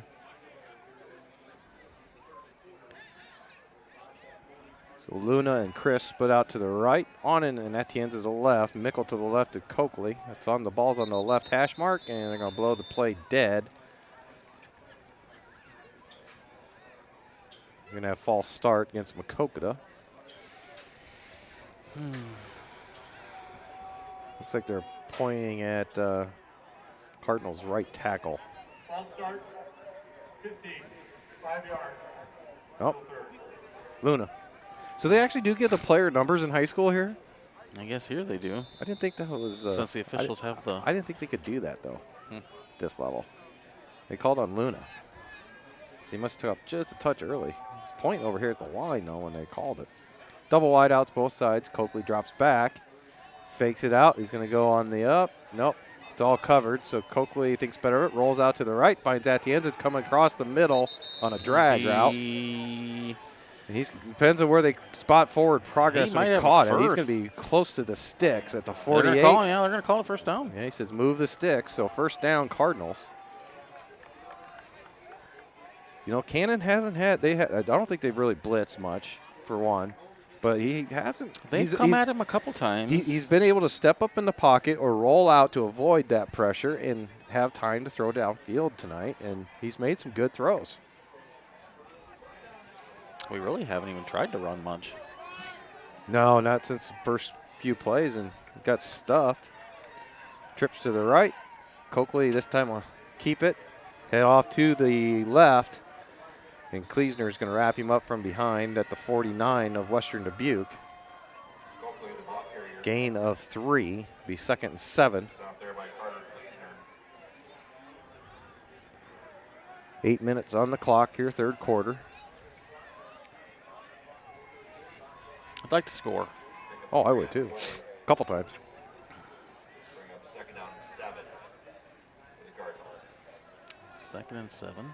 So Luna and Chris split out to the right. Onen and Etienne's to the left. Mickle to the left of Coakley. That's on the ball's on the left hash mark, and they're going to blow the play dead. We're going to have false start against Maquoketa. Looks like they're pointing at Cardinals' right tackle. False start, 15, 5 yards. Oh, Luna. So they actually do get the player numbers in high school here? I guess here they do. I didn't think that was... Since the officials have the... I didn't think they could do that, though, this level. They called on Luna. So he must have took up just a touch early. He's pointing over here at the line, though, when they called it. Double wideouts both sides. Coakley drops back. Fakes it out. He's going to go on the up. Nope. It's all covered, so Coakley thinks better of it. Rolls out to the right. Finds Atienza coming across the middle on a drag route. And depends on where they spot forward progress when he caught it. He's going to be close to the sticks at the 48. They're going to call it first down. Yeah, he says move the sticks. So first down, Cardinals. You know, Cannon hasn't had. I don't think they've really blitzed much for one, but he hasn't. They've come at him a couple times. He's been able to step up in the pocket or roll out to avoid that pressure and have time to throw downfield tonight, and he's made some good throws. We really haven't even tried to run much. No, not since the first few plays, and got stuffed. Trips to the right. Coakley this time will keep it. Head off to the left. And Kleesner is going to wrap him up from behind at the 49 of Western Dubuque. Gain of 3. Be 2nd and 7. 8 minutes on the clock here, third quarter. I'd like to score. Oh, I would too. A couple times. Second and 7.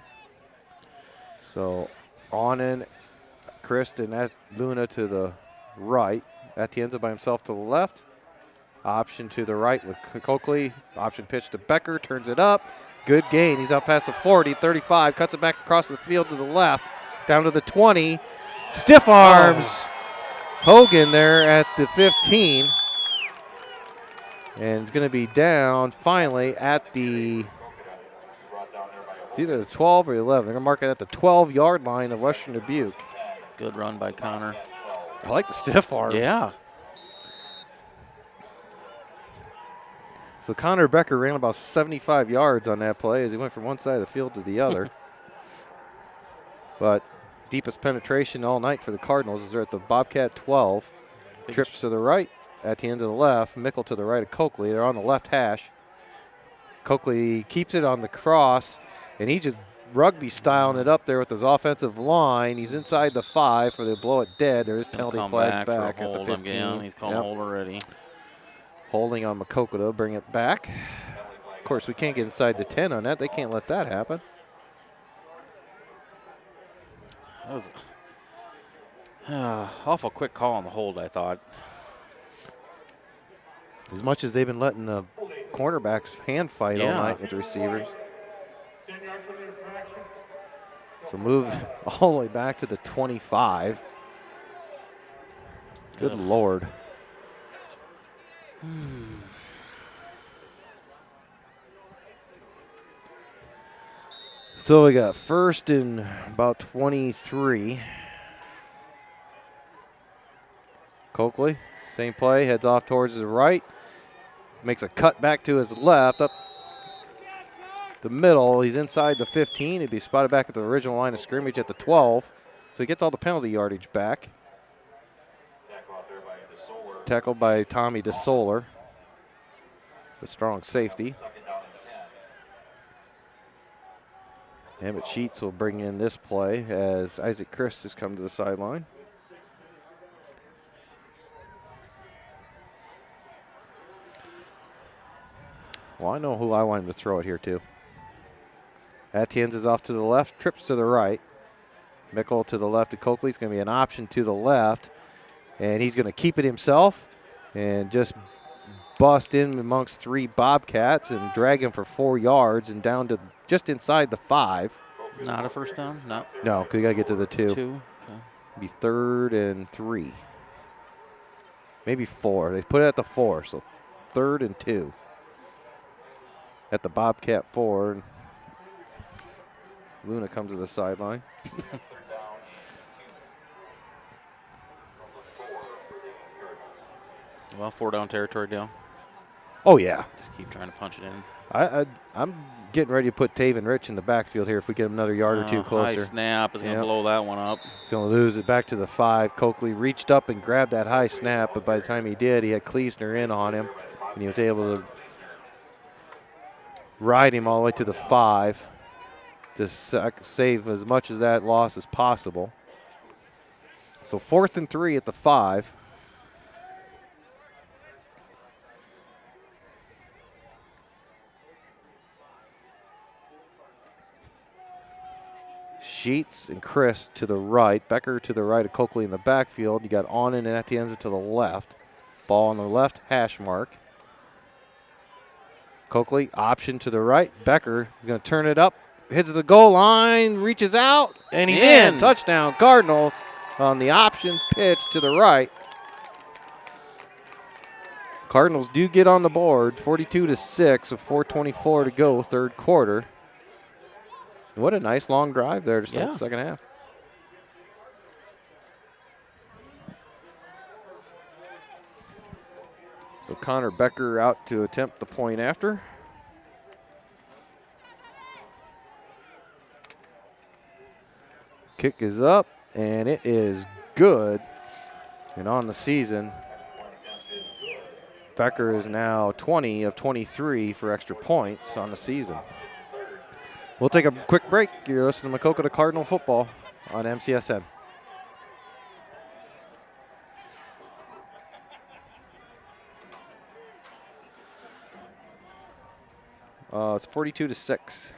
So Onen, Christ, and Luna to the right. Atienza by himself to the left. Option to the right with Coakley. Option pitch to Becker. Turns it up. Good gain. He's out past the 40, 35. Cuts it back across the field to the left. Down to the 20. Stiff arms. Hogan there at the 15. And it's going to be down finally at the... It's either the 12 or 11. They're going to mark it at the 12-yard line of Western Dubuque. Good run by Connor. I like the stiff arm. Yeah. So Connor Becker ran about 75 yards on that play as he went from one side of the field to the other. But deepest penetration all night for the Cardinals is they're at the Bobcat 12. Trips to the right, Etienne to the left, Mickle to the right of Coakley. They're on the left hash. Coakley keeps it on the cross, and he just rugby styling it up there with his offensive line. He's inside the 5 for they blow it dead. There's penalty flags back at the 15. Again. He's calling hold already. Holding on Maquoketa, bring it back. Of course, we can't get inside the 10 on that. They can't let that happen. That was awful quick call on the hold, I thought. As much as they've been letting the cornerbacks hand fight all night with the receivers. So move all the way back to the 25. Good Lord. So we got first and about 23. Coakley, same play, heads off towards his right. Makes a cut back to his left, up the middle. He's inside the 15. He'd be spotted back at the original line of scrimmage at the 12. So he gets all the penalty yardage back. Tackle out there by DeSoler. tackled by Tommy DeSoler, the strong safety. Emmett Sheets will bring in this play as Isaac Chris has come to the sideline. Well, I know who I want him to throw it here to. Atienza is off to the left, trips to the right. Mickle to the left, and Coakley's going to be an option to the left. And he's going to keep it himself and just bust in amongst 3 Bobcats and drag him for 4 yards and down to just inside the 5. Not a first down? No. No, because we got to get to the 2. 2. Okay. Be 3rd and 3. Maybe 4. They put it at the 4, so 3rd and 2. At the Bobcat 4. And Luna comes to the sideline. Well, 4 down territory, Dale. Oh, yeah. Just keep trying to punch it in. I'm getting ready to put Taven Rich in the backfield here if we get him another yard or 2 closer. High snap is going to blow that one up. He's going to lose it back to the 5. Coakley reached up and grabbed that high snap, but by the time he did, he had Kleesner in on him, and he was able to ride him all the way to the 5 to save as much of that loss as possible. So 4th and 3 at the 5. Sheets and Chris to the right. Becker to the right of Coakley in the backfield. You got Onen and Atienza to the left. Ball on the left hash mark. Coakley option to the right. Becker is going to turn it up. Hits the goal line, reaches out, and he's in. Touchdown Cardinals on the option pitch to the right. Cardinals do get on the board, 42-6 with 4:24 to go, 3rd quarter. What a nice long drive there to start the second half. So Connor Becker out to attempt the point after. Kick is up, and it is good. And on the season, Becker is now 20 of 23 for extra points on the season. We'll take a quick break. You're listening to Maquoketa Cardinal football on MCSN. It's 42-6.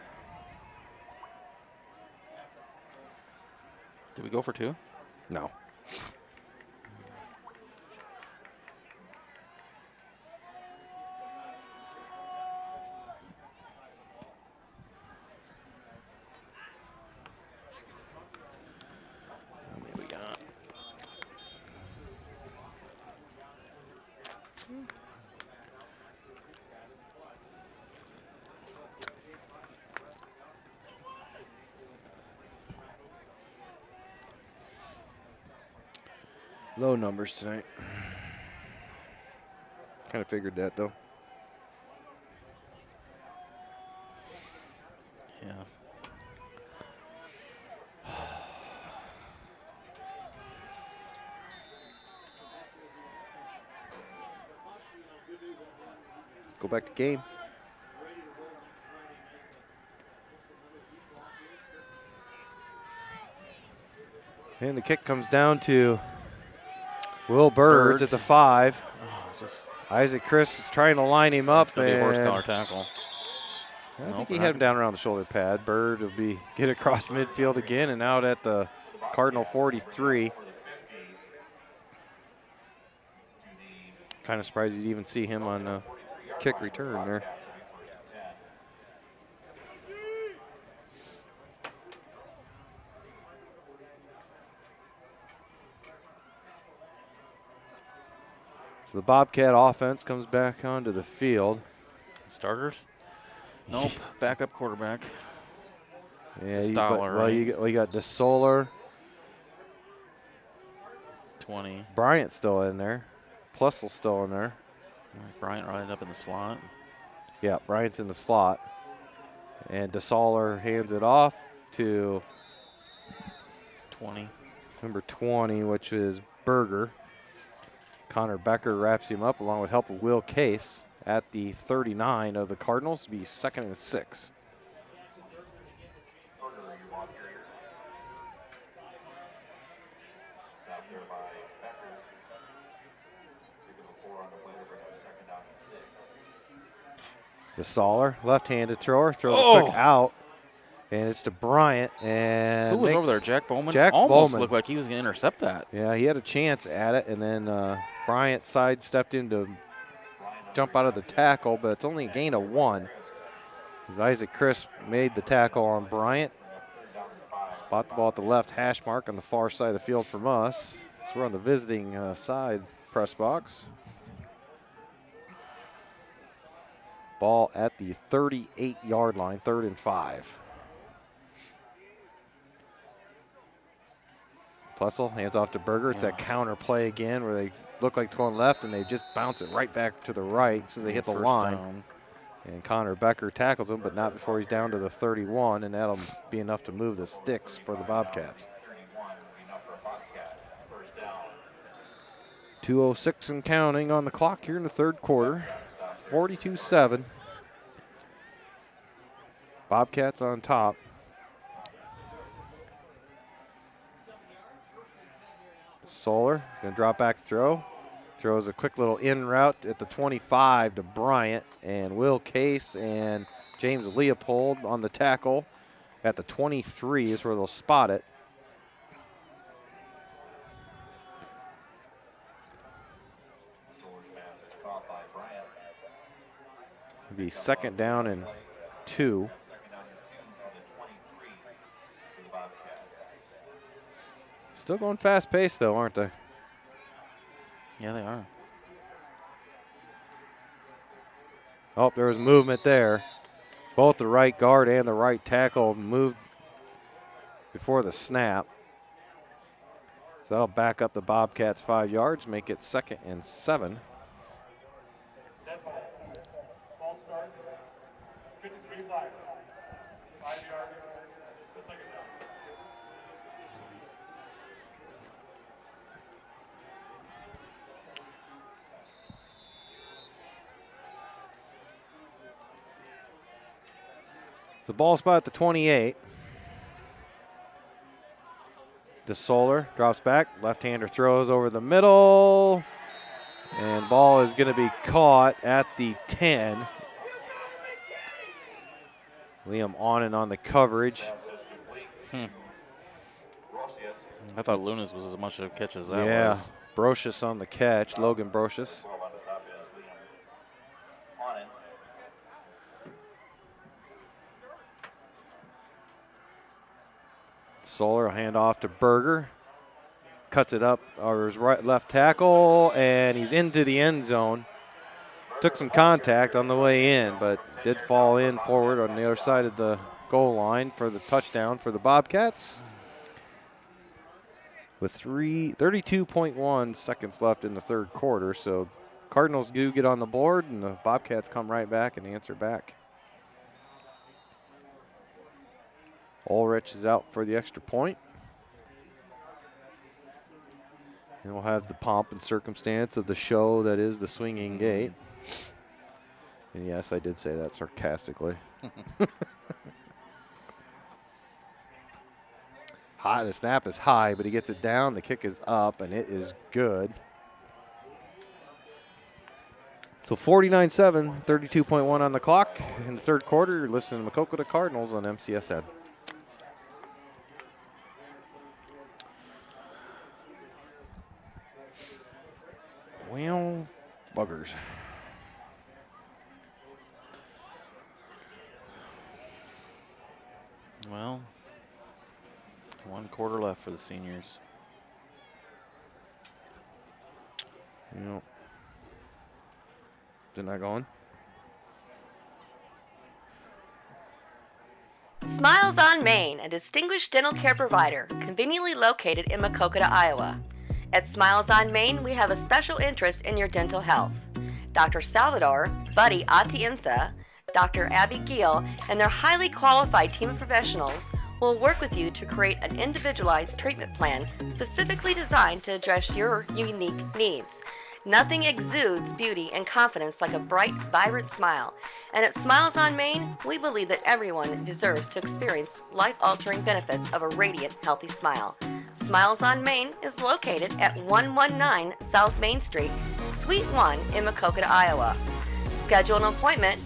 Did we go for 2? No. Low numbers tonight. Kind of figured that, though. Yeah. Go back to game. And the kick comes down to Will Birds at the 5. Isaac Chris is trying to line him up. It's going to be a horse collar tackle. I think he had him down around the shoulder pad. Bird will get across midfield again and out at the Cardinal 43. Kind of surprised you'd even see him on the kick return there. So the Bobcat offense comes back onto the field. Starters? Nope. Backup quarterback. Yeah, you got DeSoler. 20. Bryant's still in there. Plussel's still in there. Bryant right up in the slot. Yeah, Bryant's in the slot. And DeSoler hands it off to 20. number 20, which is Berger. Connor Becker wraps him up along with help of Will Case at the 39 of the Cardinals. Be 2nd and 6. The Soller, left-handed thrower, throws a quick out, and it's to Bryant. And who was over there? Jack Bowman? Jack Almost Bowman looked like he was going to intercept that. Yeah, he had a chance at it, and then Bryant sidestepped in to jump out of the tackle, but it's only a gain of 1. As Isaac Crisp made the tackle on Bryant. Spot the ball at the left hash mark on the far side of the field from us. So we're on the visiting side press box. Ball at the 38-yard line, 3rd and 5. Plessel hands off to Berger. It's that counter play again where they look like it's going left and they just bounce it right back to the right as soon as they hit the line. Down. And Connor Becker tackles him, but not before he's down to the 31, and that'll be enough to move the sticks for the Bobcats. 2:06 and counting on the clock here in the 3rd quarter. 42-7. Bobcats on top. Soler gonna drop back throw. Throws a quick little in route at the 25 to Bryant, and Will Case and James Leopold on the tackle at the 23 is where they'll spot it. It'll be 2nd down and 2. Still going fast paced though, aren't they? Yeah, they are. Oh, there was movement there. Both the right guard and the right tackle moved before the snap. So that'll back up the Bobcats 5 yards, make it 2nd and 7. Dead ball. Ball start. 53 flags. 5 yards. The 2nd down. So ball spot at the 28. DeSoler drops back. Left-hander throws over the middle. And ball is going to be caught at the 10. Liam on and on the coverage. I thought Lunas was as much of a catch as that Yeah, was. Brocious on the catch. Logan Brocious. Soler will hand off to Berger. Cuts it up, or his left tackle, and he's into the end zone. Took some contact on the way in, but did fall in forward on the other side of the goal line for the touchdown for the Bobcats. With 32.1 seconds left in the 3rd quarter, so Cardinals do get on the board, and the Bobcats come right back and answer back. Ulrich is out for the extra point. And we'll have the pomp and circumstance of the show that is the swinging gate. And yes, I did say that sarcastically. High, the snap is high, but he gets it down. The kick is up, and it is good. So 49-7, 32.1 on the clock. In the 3rd quarter, you're listening to Maquoketa Cardinals on MCSN. Well, buggers. Well, 1 quarter left for the seniors. Yep. Didn't I go on? Smiles on Main, a distinguished dental care provider conveniently located in Maquoketa, Iowa. At Smiles on Main, we have a special interest in your dental health. Dr. Salvador, Buddy Atienza, Dr. Abby Giel, and their highly qualified team of professionals will work with you to create an individualized treatment plan specifically designed to address your unique needs. Nothing exudes beauty and confidence like a bright, vibrant smile. And at Smiles on Main, we believe that everyone deserves to experience life-altering benefits of a radiant, healthy smile. Smiles on Main is located at 119 South Main Street, Suite 1 in Maquoketa, Iowa. Schedule an appointment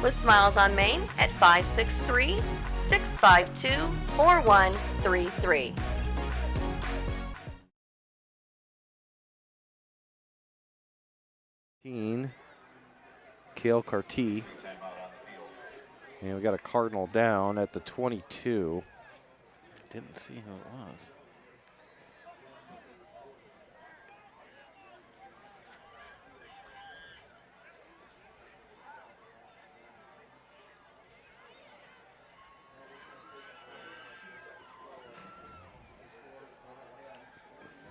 with Smiles on Main at 563-652-4133. Kale Carty. And we got a Cardinal down at the 22. Didn't see who it was.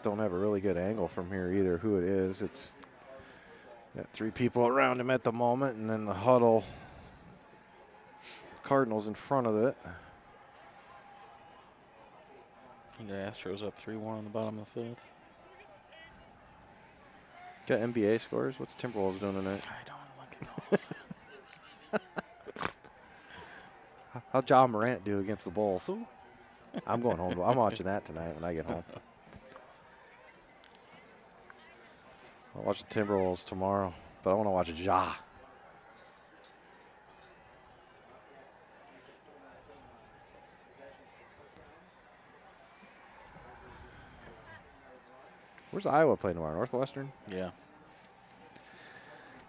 Don't have a really good angle from here either who it is. It's got 3 people around him at the moment, and then the huddle. Cardinals in front of it. I think the Astros up 3-1 on the bottom of the 5th. Got NBA scores. What's Timberwolves doing tonight? I don't look at those. How'd Ja Morant do against the Bulls? I'm going home. I'm watching that tonight when I get home. I'll watch the Timberwolves tomorrow, but I want to watch Ja. Where's Iowa playing tomorrow? Northwestern? Yeah.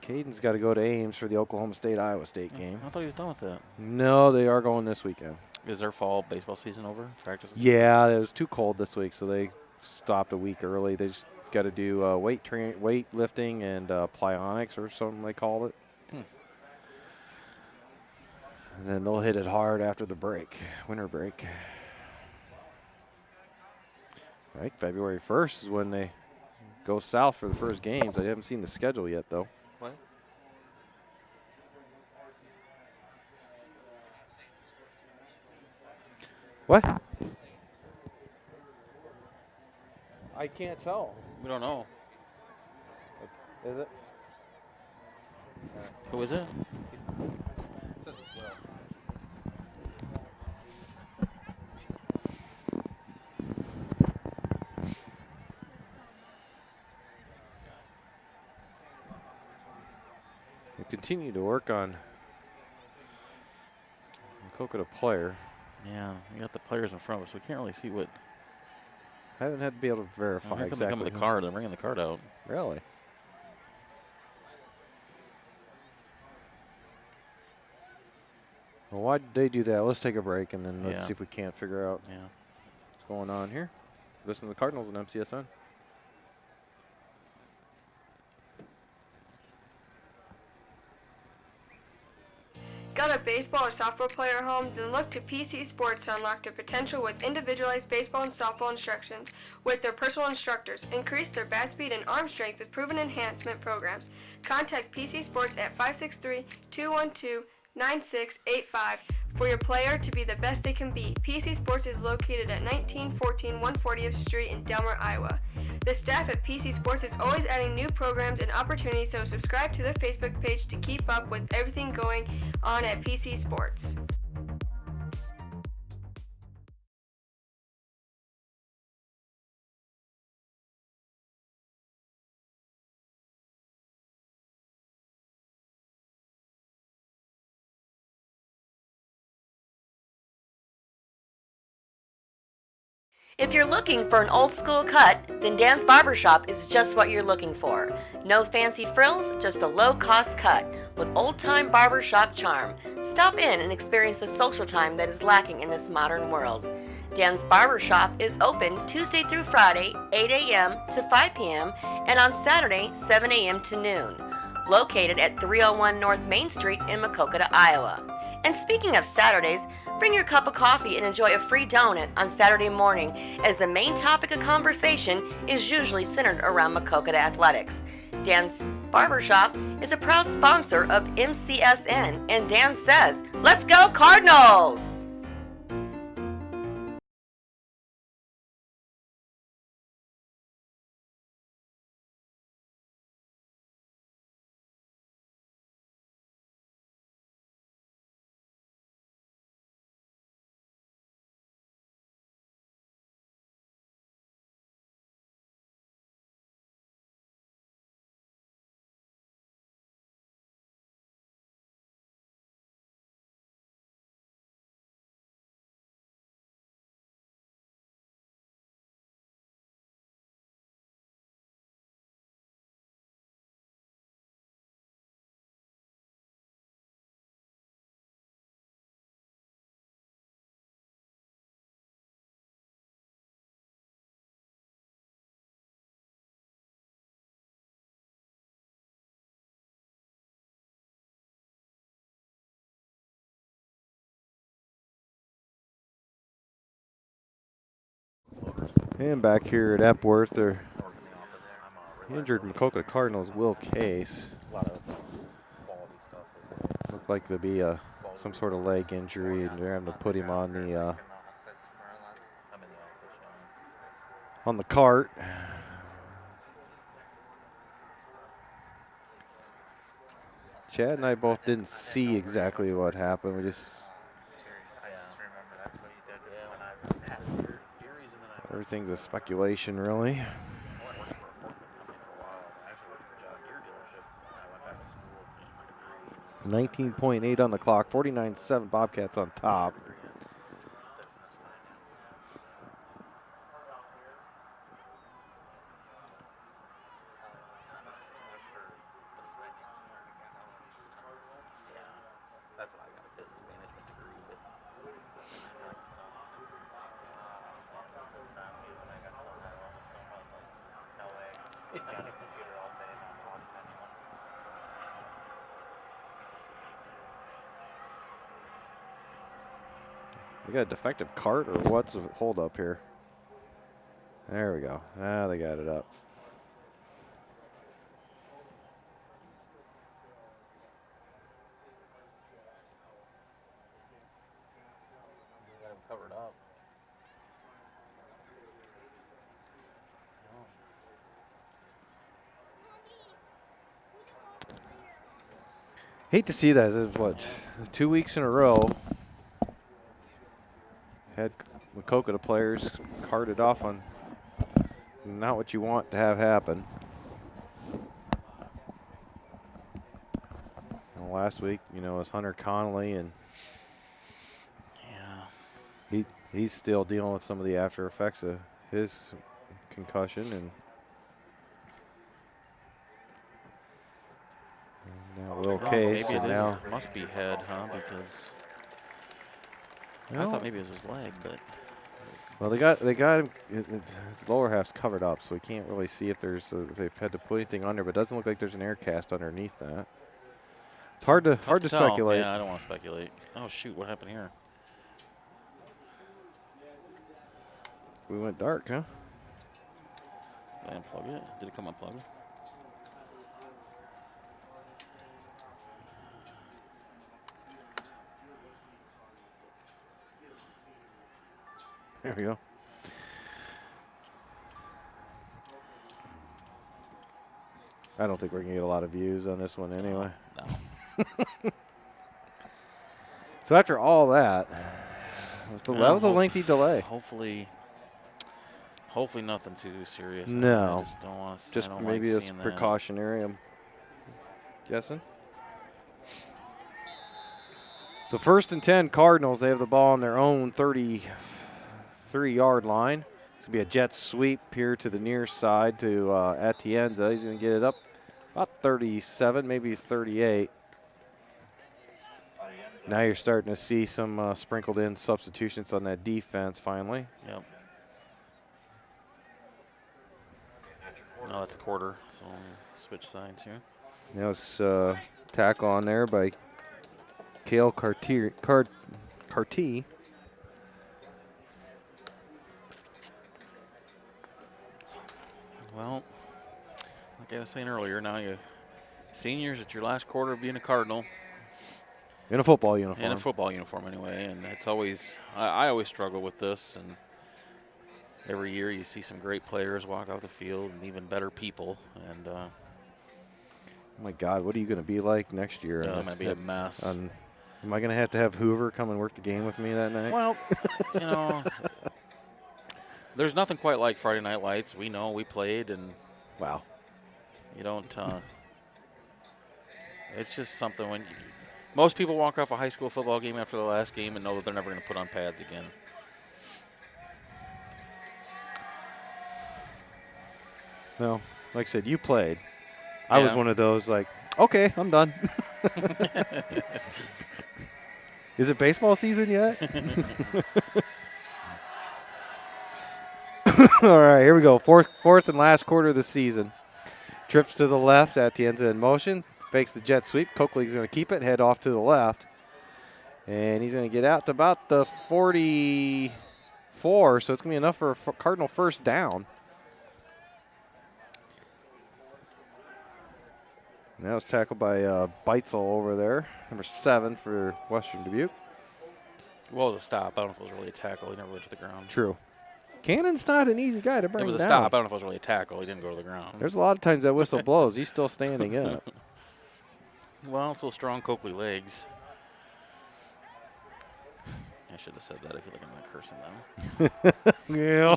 Caden's got to go to Ames for the Oklahoma State-Iowa State game. I thought he was done with that. No, they are going this weekend. Is their fall baseball season over? Practice? Yeah, it was too cold this week, so they stopped a week early. They just got to do weight lifting and plyonics or something they call it. And then they'll hit it hard after the break, winter break. Right, February 1st is when they go south for the first games. I haven't seen the schedule yet, though. What? What? I can't tell. We don't know. Is it? Who is it? We continue to work on Maquoketa player. Yeah, we got the players in front of us. We can't really see what. I haven't had to be able to verify Here come exactly. they come with the card. They're bringing the card out. Really? Well, why did they do that? Let's take a break and then let's Yeah. see if we can't figure out Yeah. what's going on here. Listen to the Cardinals and MCSN. Got a baseball or softball player at home? Then look to PC Sports to unlock their potential with individualized baseball and softball instructions with their personal instructors. Increase their bat speed and arm strength with proven enhancement programs. Contact PC Sports at 563-212-9685 for your player to be the best they can be. PC Sports is located at 1914 140th Street in Delmar, Iowa. The staff at PC Sports is always adding new programs and opportunities, so subscribe to their Facebook page to keep up with everything going on at PC Sports. If you're looking for an old school cut, then Dan's Barbershop is just what you're looking for. No fancy frills, just a low-cost cut with old-time barbershop charm. Stop in and experience the social time that is lacking in this modern world. Dan's Barbershop is open Tuesday through Friday, 8 a.m. to 5 p.m. and on Saturday, 7 a.m. to noon. Located at 301 North Main Street in Maquoketa, Iowa. And speaking of Saturdays, bring your cup of coffee and enjoy a free donut on Saturday morning, as the main topic of conversation is usually centered around Maquoketa athletics. Dan's Barbershop is a proud sponsor of MCSN, and Dan says, "Let's go Cardinals!" And back here at Epworth, they're injured Maquoketa Cardinals Will Case. Looked like there'd be some sort of leg injury, and they're having to put him on the cart. Chad and I both didn't see exactly what happened. We just everything's a speculation, really. 19.8 on the clock, 49-7 Bobcats on top. They got a defective cart, or what's the hold up here? There we go. Ah, they got it up. Got him covered up. Hate to see that. This is what, 2 weeks in a row. Had Maquoketa players carted off on not what you want to have happen. Well, last week, it was Hunter Connolly, and he's still dealing with some of the after effects of his concussion, and now Will Case, maybe and it is, now must be head, huh? Because I thought maybe it was his leg, but well, they got him. His lower half's covered up, so we can't really see if there's if they've had to put anything under. But it doesn't look like there's an air cast underneath that. It's hard to tell. speculate. Yeah, I don't want to speculate. Oh shoot, what happened here? We went dark, huh? Did I unplug it? Did it come unplugged? There we go. I don't think we're gonna get a lot of views on this one anyway. No. So after all that, that was a lengthy delay. Hopefully nothing too serious. No. I just don't want to. Just maybe it's precautionary, I'm guessing. So 1st and 10 Cardinals. They have the ball on their own 33-yard line. It's going to be a jet sweep here to the near side to Atienza. He's going to get it up about 37, maybe 38. Now you're starting to see some sprinkled in substitutions on that defense finally. Yep. No, that's a quarter, so switch sides here. Now it's tackle on there by Cale Carty. Well, like I was saying earlier, now you seniors at your last quarter of being a Cardinal. In a football uniform. In a football uniform, anyway. And it's always, I always struggle with this. And every year you see some great players walk off the field and even better people. And oh my God, what are you going to be like next year? it's going to be a mess. Am I going to have Hoover come and work the game with me that night? Well, there's nothing quite like Friday Night Lights. We know, we played, and wow. You don't, it's just something when most people walk off a high school football game after the last game and know that they're never going to put on pads again. No, like I said, you played. I was one of those like, okay, I'm done. Is it baseball season yet? All right, here we go. Fourth and last quarter of the season. Trips to the left at the end in motion. Fakes the jet sweep. Coakley's going to keep it, head off to the left. And he's going to get out to about the 45 4, so it's going to be enough for a Cardinal first down. That was tackled by Beitzel over there, number 7 for Western Dubuque. Well, it was a stop. I don't know if it was really a tackle. He never went to the ground. True. Cannon's not an easy guy to bring It was a down. stop. I don't know if it was really a tackle. He didn't go to the ground. There's a lot of times that whistle blows. He's still standing up. Well, so strong Coakley legs. I should have said that. I feel like I'm not cursing now. Yeah.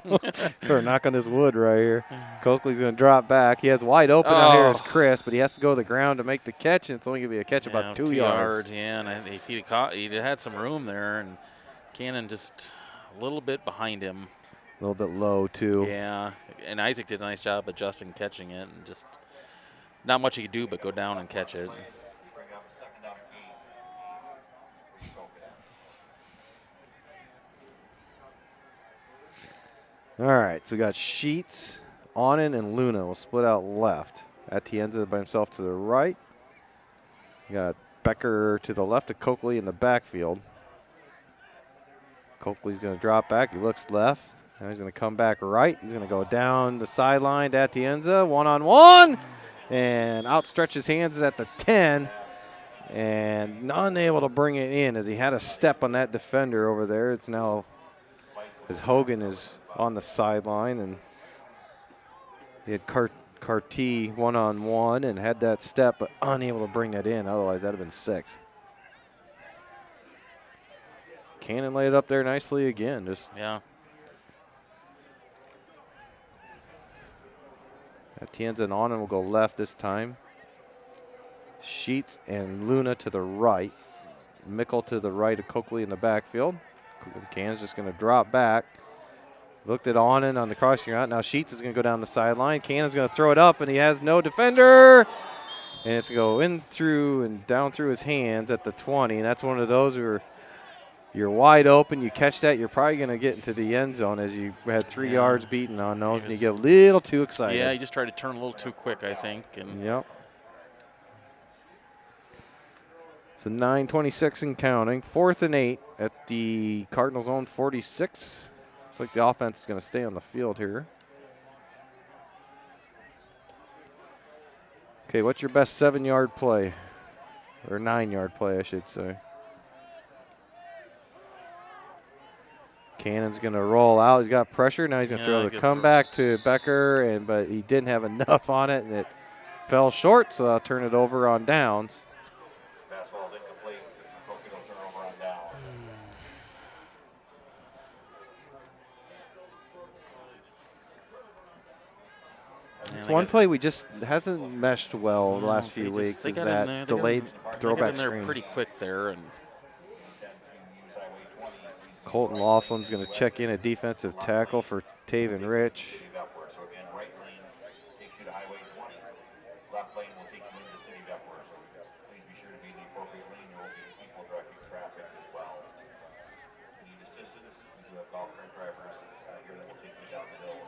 Better knock on this wood right here. Coakley's going to drop back. He has wide open out here as Chris, but he has to go to the ground to make the catch, and it's only going to be a catch about 2 yards. Yeah, and if he'd caught, he'd had some room there, and Cannon just a little bit behind him. A little bit low, too. Yeah, and Isaac did a nice job adjusting, catching it, and just not much he could do but go down and catch it. Bring up second down and 8. All right, so we got Sheets, Onen, and Luna will split out left. Atienza by himself to the right. We got Becker to the left of Coakley in the backfield. Coakley's going to drop back. He looks left. Now he's going to come back right. He's going to go down the sideline to Atienza, one-on-one, and outstretch his hands at the 10, and unable to bring it in as he had a step on that defender over there. It's now as Hogan is on the sideline, and he had Carty one-on-one and had that step, but unable to bring that in. Otherwise, that would have been 6. Cannon laid it up there nicely again. Yeah. Atienza and Onen will go left this time. Sheets and Luna to the right. Mickle to the right of Coakley in the backfield. Cannon's just going to drop back. Looked at Onen on the crossing route. Now Sheets is going to go down the sideline. Cannon's going to throw it up, and he has no defender. And it's going to go in through and down through his hands at the 20. And that's one of those where you're wide open. You catch that, you're probably going to get into the end zone as you had 3 yards beaten on those, and you get a little too excited. Yeah, he just tried to turn a little too quick, I think. And Yep. So 9:26 and counting. 4th and 8 at the Cardinals' own 46. Looks like the offense is going to stay on the field here. Okay, what's your best 7-yard play? Or 9-yard play, I should say. Cannon's going to roll out. He's got pressure. Now he's going to throw the comeback to Becker, but he didn't have enough on it, and it fell short, so I'll turn it over on downs. Fastball's incomplete. Coakley will turn over on down. It's one play we just hasn't meshed well the last few weeks. Is that delayed throwback screen? screen? Pretty quick there, and Colton Laughlin's going to check in a defensive tackle for Taven Rich. So again, right lane takes you to Highway 20. Left lane will take you into the city of Epworth. So please be sure to be in the appropriate lane. There will be people directing traffic as well. If you need assistance, we do have golf cart drivers here that will take you down the hill.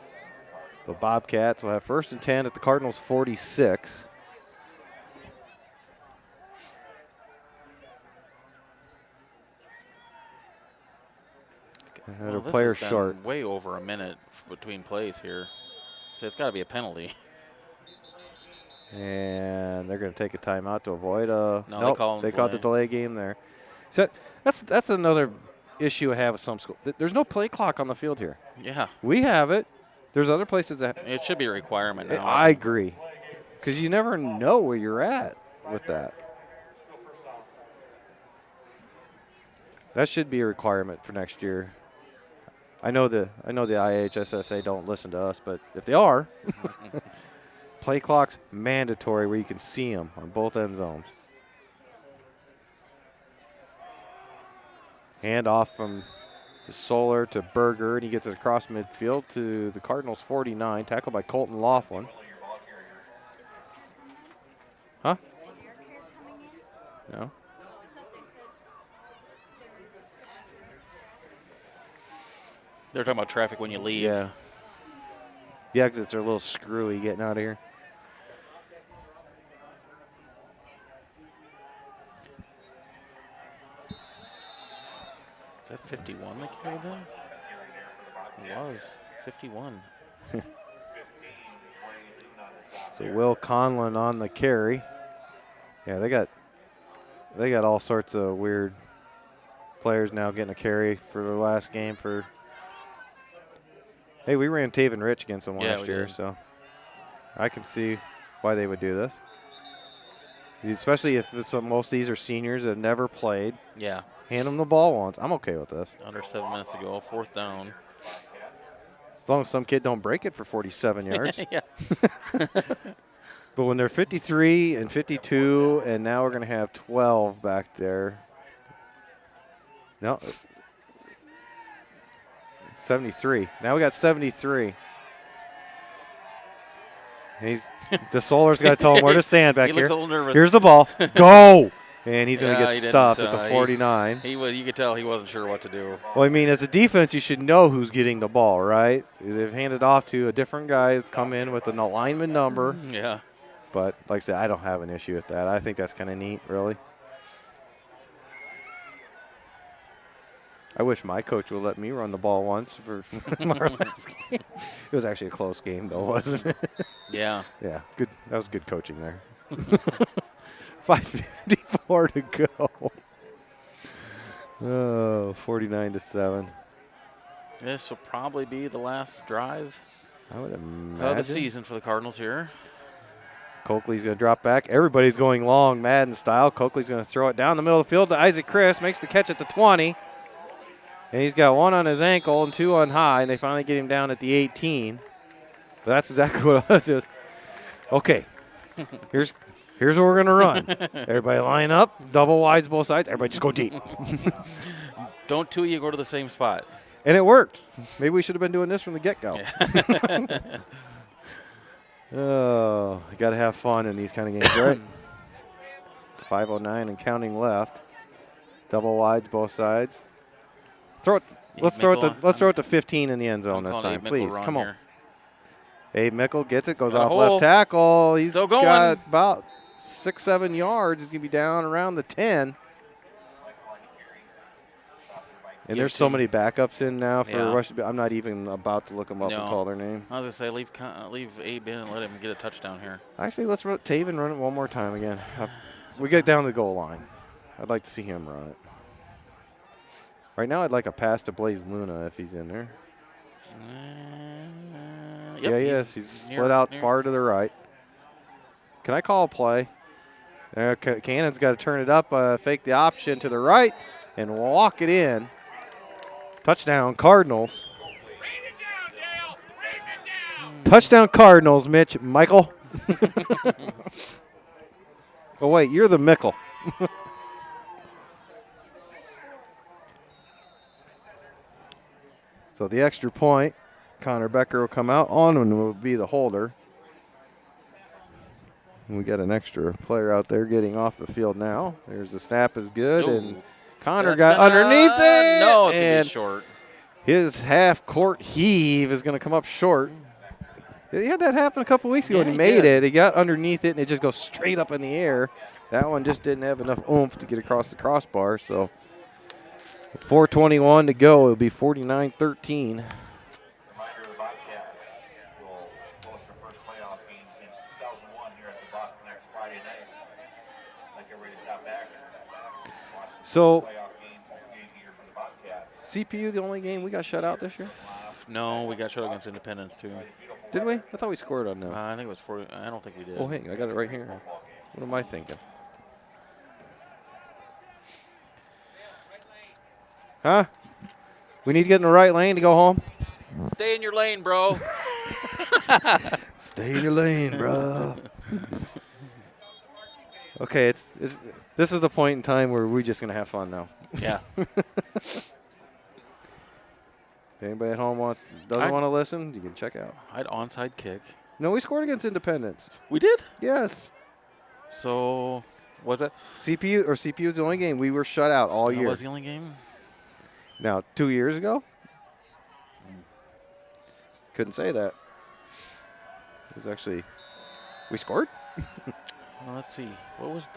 The Bobcats will have 1st and 10 at the Cardinals' 46. well, this player has been short. way over a minute between plays here. So it's got to be a penalty. And they're going to take a timeout to avoid a. No, nope, they called the delay game there. So that's another issue I have with some schools. There's no play clock on the field here. Yeah. We have it. There's other places that. It should be a requirement now. I agree. Because you never know where you're at with that. That should be a requirement for next year. I know the IHSSA don't listen to us, but if they are, play clock's mandatory where you can see them on both end zones. Hand off from the Solar to Berger, and he gets it across midfield to the Cardinals' 49, tackled by Colton Laughlin. Huh? No. They're talking about traffic when you leave. Yeah. The exits are a little screwy getting out of here. Is that 51 that carried that? was 51. So Will Conlon on the carry. Yeah, they got all sorts of weird players now getting a carry for the last game for. Hey, we ran Taven Rich against them Yeah, last we year, did. so I can see why they would do this. Especially if most of these are seniors that have never played. Yeah. Hand them the ball once. I'm okay with this. Under 7 minutes to go. 4th down. As long as some kid don't break it for 47 yards. Yeah. But when they're 53 and 52, and now we're going to have 12 back there. No. 73. Now we got 73. DeSoler's got to tell him where to stand back He here. looks a little nervous. Here's the ball. Go! And he's going to Yeah, get he stuffed didn't, at the 49. You could tell he wasn't sure what to do. Well, I mean, as a defense, you should know who's getting the ball, right? They've handed off to a different guy that's come in with an alignment number. Yeah. But like I said, I don't have an issue with that. I think that's kind of neat, really. I wish my coach would let me run the ball once for our last game. It was actually a close game, though, wasn't it? Yeah. Yeah, good. That was good coaching there. 5:54 to go. Oh, 49-7. This will probably be the last drive I would imagine. of the season for the Cardinals here. Coakley's going to drop back. Everybody's going long, Madden style. Coakley's going to throw it down the middle of the field to Isaac Chris. Makes the catch at the 20. And he's got 1 on his ankle and 2 on high, and they finally get him down at the 18. But that's exactly what it was. It was okay, here's what we're going to run. Everybody line up, double wides both sides. Everybody just go deep. Don't two of you go to the same spot. And it worked. Maybe we should have been doing this from the get-go. Yeah. Oh, you got to have fun in these kind of games, right? 5:09 and counting left. Double wides both sides. Throw it. Let's throw it to 15 in the end zone this time, please. Come on. Abe Mickle gets it, goes off left tackle. He's still going. Got about 6-7 yards. He's going to be down around the 10. And there's so many backups in now for rush. I'm not even about to look them up and call their name. I was going to say, leave Abe in and let him get a touchdown here. Actually, let's Taven run it one more time again. We get down to the goal line. I'd like to see him run it. Right now, I'd like a pass to Blaze Luna if he's in there. Yep, Yeah, he is. He's split out far to the right. Can I call a play? Cannon's got to turn it up, fake the option to the right, and walk it in. Touchdown, Cardinals. Touchdown, Cardinals, Mitch. Michael. Oh, wait, you're the Mickle. So the extra point, Connor Becker will come out on and will be the holder. And we got an extra player out there getting off the field now. There's the snap is good, and Connor got underneath it. No, it's and short. His half-court heave is going to come up short. He had that happen a couple weeks ago, and he made it. He got underneath it, and it just goes straight up in the air. That one just didn't have enough oomph to get across the crossbar, so 4:21 to go. It'll be 49-13. Reminder the Bobcats will host their first playoff game since 2001 here at the Buck next Friday night. I'd like everybody to stop back and watch the So, playoff game here for the Bobcats. CPU the only game we got shut out this year? No, we got shut against Independence, too. Did we? I thought we scored on them. I think it was 40. I don't think we did. Oh, hey, I got it right here. What am I thinking? Huh? We need to get in the right lane to go home? Stay in your lane, bro. Stay in your lane, bro. Okay, this is the point in time where we're just going to have fun now. Yeah. Anybody at home doesn't want to listen, you can check out. I'd onside kick. No, we scored against Independence. We did? Yes. So, was it? CPU is the only game we were shut out all year. That was the only game? Now, 2 years ago? Couldn't say that. It was actually, we scored? Well, let's see. What was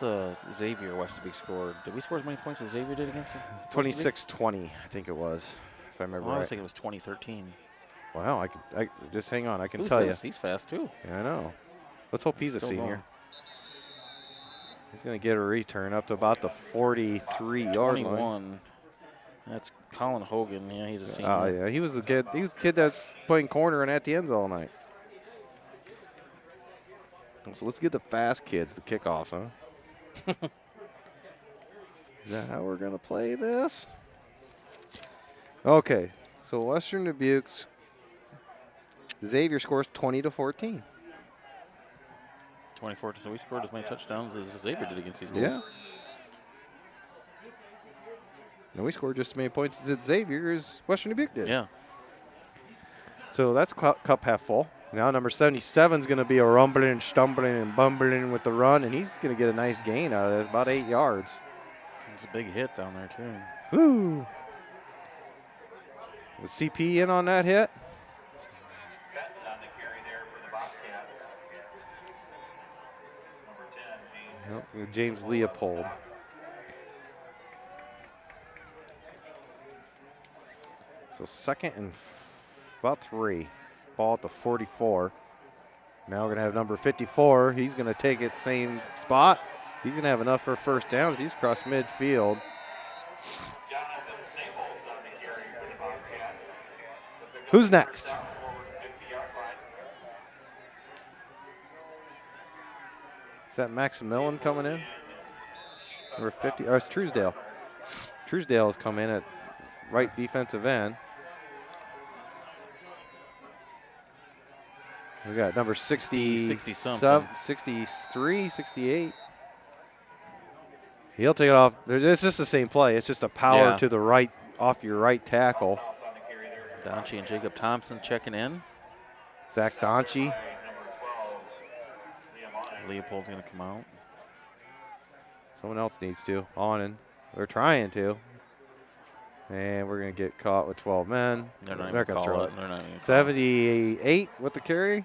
the Xavier Westabee score? Did we score as many points as Xavier did against it? 26-20, I think it was. if I remember Oh, I was right. thinking it was 2013. Wow, I just hang on. I can Who's tell you. this? He's fast too. Yeah, I know. Let's hope he's a Still senior. going. He's going to get a return up to about the 43-yard line. 21. That's Colin Hogan. Yeah, he's a senior. Oh, yeah. He was the kid. He was the kid that's playing corner and at the ends all night. So let's get the fast kids to kick off, huh? Is that how we're going to play this? Okay. So Western Dubuque's Xavier scores 20-14. 24. So we scored as many touchdowns as Xavier did against these schools. Yeah. And we scored just as many points as Xavier as Western Dubuque did. Yeah. So that's cup half full. Now number 77 is going to be a rumbling and stumbling and bumbling with the run, and he's going to get a nice gain out of this, about 8 yards. It's a big hit down there, too. Woo! Was CP in on that hit? Benton on the carry there for the Bobcats. Number 10, Nope, James Leopold. So second and about 3. Ball at the 44. Now we're going to have number 54. He's going to take it same spot. He's going to have enough for a first down as he's across midfield. Jonathan Sable on the carry for the Bobcats. Who's next? Down forward 50-yard line. Is that Maximilian coming in? Number 50. Oh, it's Truesdale. Truesdale has come in at right defensive end. We got number 60, 60-something. 63, 68. He'll take it off. It's just the same play. It's just a power Yeah. to the right, off your right tackle. Donchie and Jacob Thompson checking in. Zach Donchie. Leopold's going to come out. Someone else needs to. On in. They're trying to. And we're going to get caught with 12 men. They're not They're even gonna throw call it. it. They're not even 78 with the carry.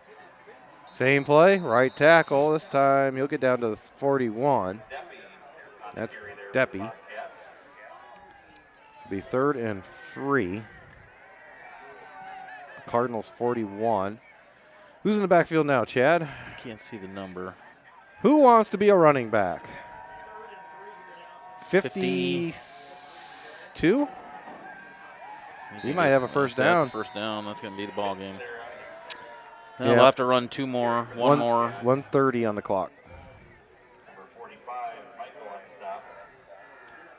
Same play, right tackle. This time he'll get down to the 41. That's Deppy. This will be 3rd and 3. Cardinals 41. Who's in the backfield now, Chad? I can't see the number. Who wants to be a running back? 52? He might have a first down. That's a first down. That's going to be the ball game. Yeah. They'll have to run 2 more, one more. 1:30 on the clock. Number 45, Michael on stop.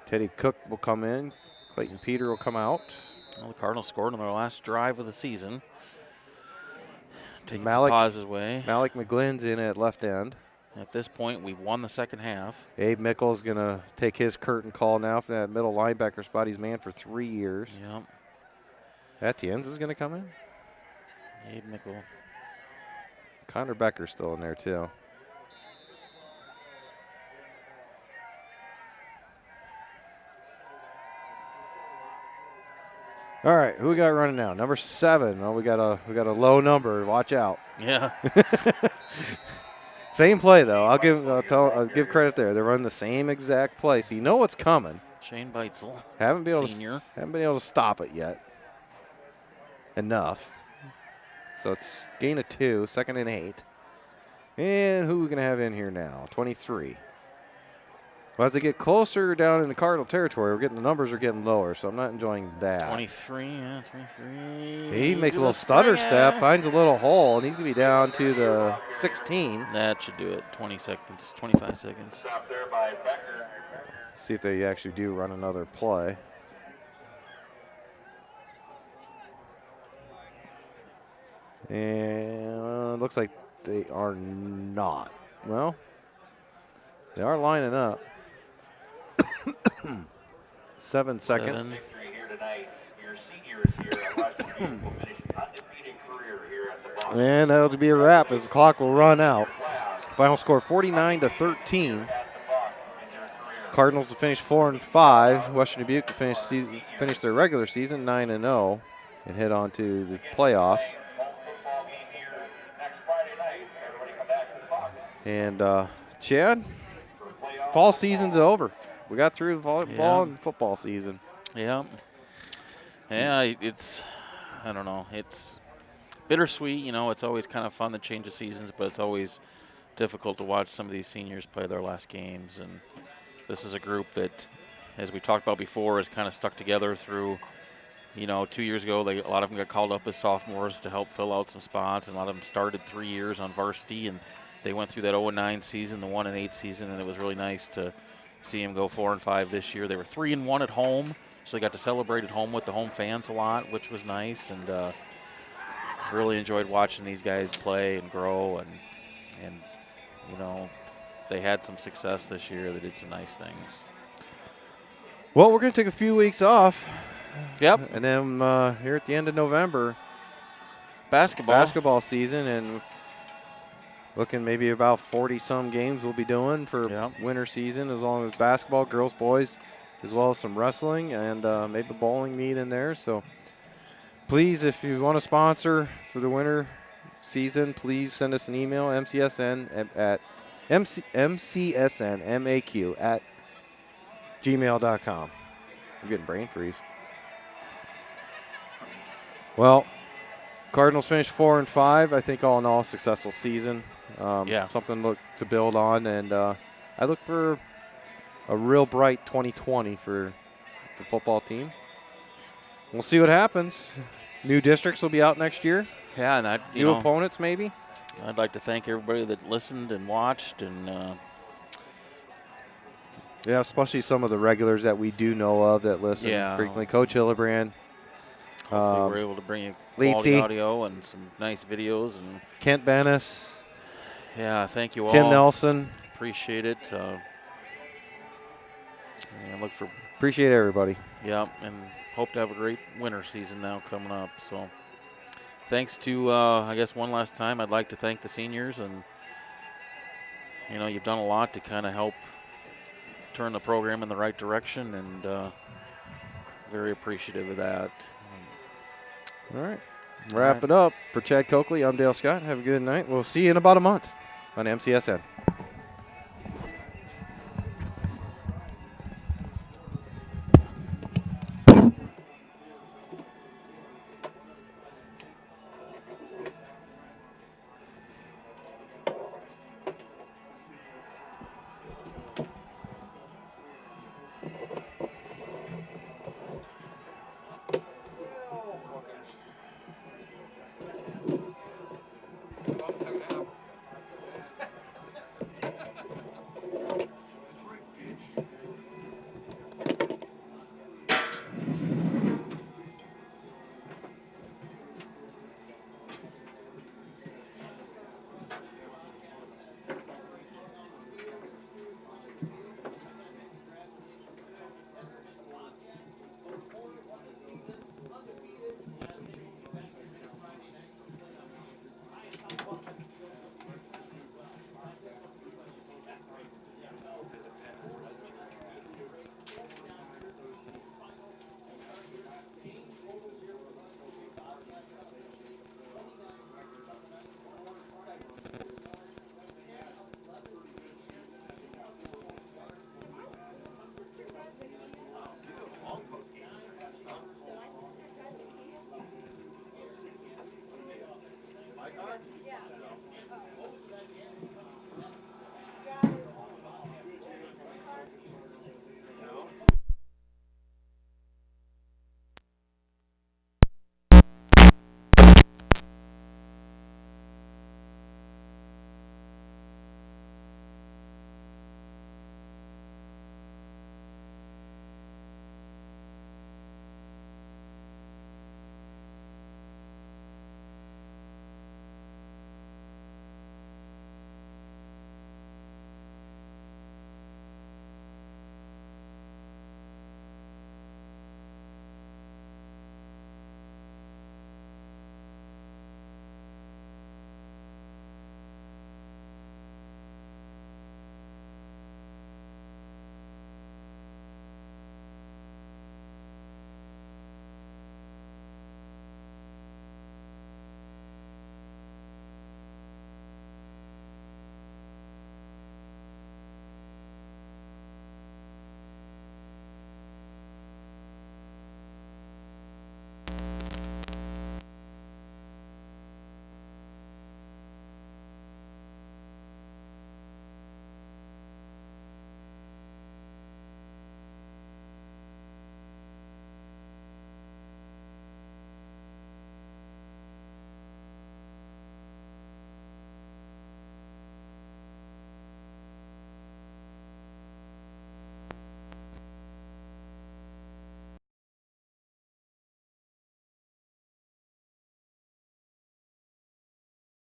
Teddy Cook will come in. Clayton Peter will come out. Well, the Cardinals scored on their last drive of the season. Taking some Malik- pauses away. Malik McGlynn's in at left end. At this point, we've won the second half. Abe Mickle's going to take his curtain call now for that middle linebacker spot. He's manned for 3 years. Yep. Etienne's is going to come in. Abe Mickle. Connor Becker's still in there, too. All right, who we got running now? Number 7. Oh, we got a low number. Watch out. Yeah. Same play though. I'll give credit there. They're running the same exact play, so you know what's coming. Shane Beitzel. Haven't been Senior. able to stop it yet. Enough. So it's gain of 2, 2nd and 8. And who are we gonna have in here now? 23. Well, as they get closer down in the Cardinal territory, the numbers are getting lower, so I'm not enjoying that. 23, yeah, 23. He makes a little He's stutter gonna step, spring finds a little hole, and he's gonna be down to the 16. it. That should do it. 20 seconds, 25 seconds. Stop there by Becker. See if they actually do run another play. And it looks like they are not. Well, they are lining up. 7 seconds. Victory here tonight. Your seniors here at Western Dubuque will finish undefeated career here at the Bobcats. And that'll be a wrap as the clock will run out. Final score 49-13. Cardinals will finish 4-5. Western Dubuque will finish their regular season 9-0 and head on to the playoffs. Football game here next Friday night. Everybody come back to the Bobcats. And Chad, fall season's over. We got through the volleyball and football season. Yeah. Yeah, it's, I don't know, it's bittersweet. You know, it's always kind of fun to change the seasons, but it's always difficult to watch some of these seniors play their last games. And this is a group that, as we talked about before, is kind of stuck together through, you know, 2 years ago, a lot of them got called up as sophomores to help fill out some spots, and a lot of them started 3 years on varsity, and they went through that 0-9 season, the 1-8 season, and it was really nice to see them go 4-5 this year. They were 3-1 at home, so they got to celebrate at home with the home fans a lot, which was nice, and really enjoyed watching these guys play and grow, and you know, they had some success this year. They did some nice things. Well, we're going to take a few weeks off. Yep. And then here at the end of November, Basketball season, and looking maybe about 40-some games we'll be doing for winter season, as long as basketball, girls, boys, as well as some wrestling and maybe a bowling meet in there. So please, if you want to sponsor for the winter season, please send us an email, mcsnmaq@gmail.com. I'm getting brain freeze. Well, Cardinals finished 4-5. I think all in all, successful season. Something to build on, and I look for a real bright 2020 for the football team. We'll see what happens. New districts will be out next year. Yeah, and new opponents maybe. I'd like to thank everybody that listened and watched, and yeah, especially some of the regulars that we do know of that listen frequently. Coach Hillebrand. Hopefully we're able to bring you quality audio and some nice videos. And Kent Bennis. Yeah, thank you all. Tim Nelson. Appreciate it. Appreciate everybody. Yeah, and hope to have a great winter season now coming up. So thanks to, I guess one last time, I'd like to thank the seniors. And, you know, you've done a lot to kind of help turn the program in the right direction, and very appreciative of that. All right. Wrap it up. For Chad Coakley, I'm Dale Scott. Have a good night. We'll see you in about a month on MCSN.